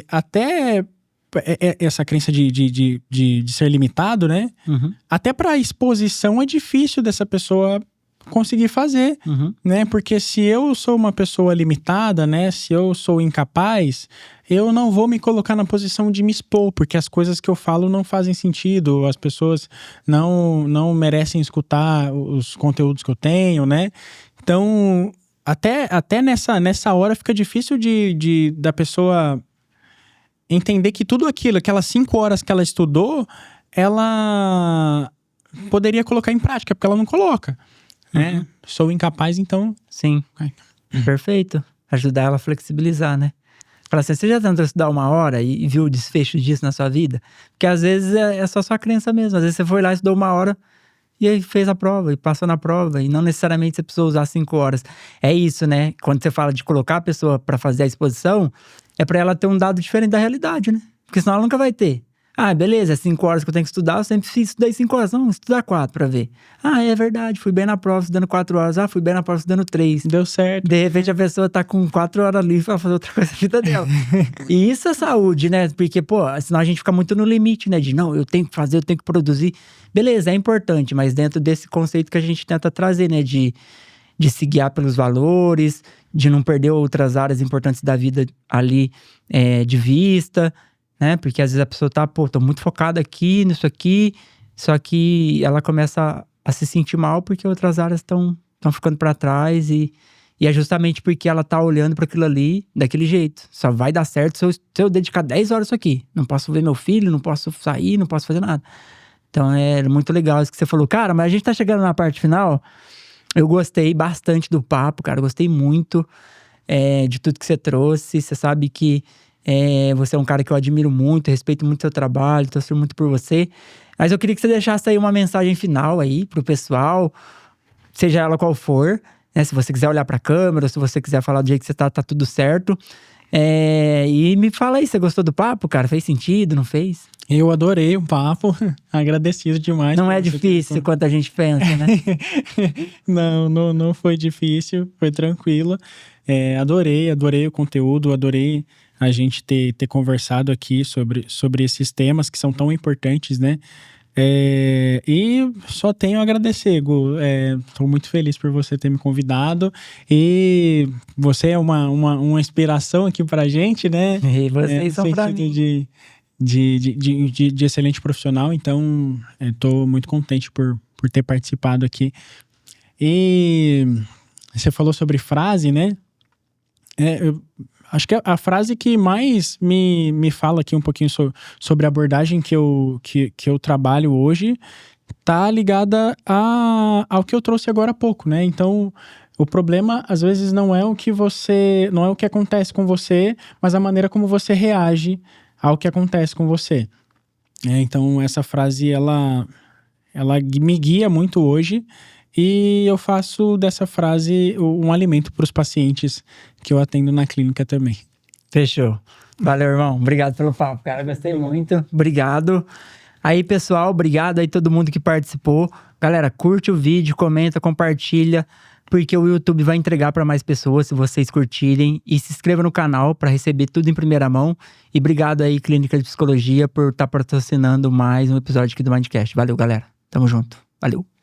Speaker 2: até essa crença de ser limitado, né?
Speaker 1: Uhum.
Speaker 2: Até para exposição é difícil dessa pessoa conseguir fazer, né? Porque se eu sou uma pessoa limitada, né? Se eu sou incapaz, eu não vou me colocar na posição de me expor, porque as coisas que eu falo não fazem sentido, as pessoas não merecem escutar os conteúdos que eu tenho, né? Então, até nessa hora fica difícil da pessoa entender que tudo aquilo, aquelas 5 horas que ela estudou, ela poderia colocar em prática, porque ela não coloca. Né? Sou incapaz, então...
Speaker 1: Sim, perfeito. Ajudar ela a flexibilizar, né? Falar assim, você já tentou estudar 1 hora e viu o desfecho disso na sua vida? Porque às vezes é só sua crença mesmo. Às vezes você foi lá, estudou 1 hora e aí fez a prova, e passou na prova. E não necessariamente você precisou usar 5 horas. É isso, né? Quando você fala de colocar a pessoa para fazer a exposição, é para ela ter um dado diferente da realidade, né? Porque senão ela nunca vai ter. Ah, beleza, 5 horas que eu tenho que estudar, eu sempre estudei 5 horas. Não, estudar 4 pra ver. Ah, é verdade, fui bem na prova estudando 4 horas. Ah, fui bem na prova estudando 3.
Speaker 2: Deu certo.
Speaker 1: De repente a pessoa tá com 4 horas livre pra fazer outra coisa na vida dela. E isso é saúde, né? Porque, pô, senão a gente fica muito no limite, né? De não, eu tenho que fazer, eu tenho que produzir. Beleza, é importante, mas dentro desse conceito que a gente tenta trazer, né? De se guiar pelos valores, de não perder outras áreas importantes da vida ali de vista, né? Porque às vezes a pessoa tá, pô, tô muito focada aqui, nisso aqui, só que ela começa a se sentir mal porque outras áreas estão ficando pra trás e é justamente porque ela tá olhando para aquilo ali daquele jeito. Só vai dar certo se eu dedicar 10 horas isso aqui. Não posso ver meu filho, não posso sair, não posso fazer nada. Então é muito legal isso que você falou. Cara, mas a gente tá chegando na parte final. Eu gostei bastante do papo, cara. Gostei muito de tudo que você trouxe. Você sabe que você é um cara que eu admiro muito, respeito muito o seu trabalho, torço muito por você. Mas eu queria que você deixasse aí uma mensagem final aí pro pessoal, seja ela qual for, né? Se você quiser olhar pra câmera, ou se você quiser falar do jeito que você tá tudo certo. E me fala aí, você gostou do papo, cara? Fez sentido, não fez?
Speaker 2: Eu adorei o papo, agradecido demais.
Speaker 1: Não é difícil quanto a gente pensa, né?
Speaker 2: Não foi difícil, foi tranquilo. Adorei o conteúdo, adorei a gente ter conversado aqui sobre esses temas que são tão importantes, né? E só tenho a agradecer, Gu. Estou muito feliz por você ter me convidado. E você é uma inspiração aqui pra gente, né?
Speaker 1: E vocês são pra mim.
Speaker 2: De excelente profissional. Então, estou muito contente por ter participado aqui. E você falou sobre frase, né? Eu acho que a frase que mais me fala aqui um pouquinho sobre a abordagem que eu trabalho hoje tá ligada ao que eu trouxe agora há pouco, né? Então, o problema às vezes não é o que acontece com você, mas a maneira como você reage ao que acontece com você. Então, essa frase ela me guia muito hoje. E eu faço dessa frase um alimento para os pacientes que eu atendo na clínica também.
Speaker 1: Fechou. Valeu, irmão. Obrigado pelo papo, cara. Gostei muito. Obrigado. Aí, pessoal, obrigado aí todo mundo que participou. Galera, curte o vídeo, comenta, compartilha. porque o YouTube vai entregar para mais pessoas se vocês curtirem. E se inscreva no canal para receber tudo em primeira mão. E obrigado aí, Clínica de Psicologia, por estar patrocinando mais um episódio aqui do Mindcast. Valeu, galera. Tamo junto. Valeu.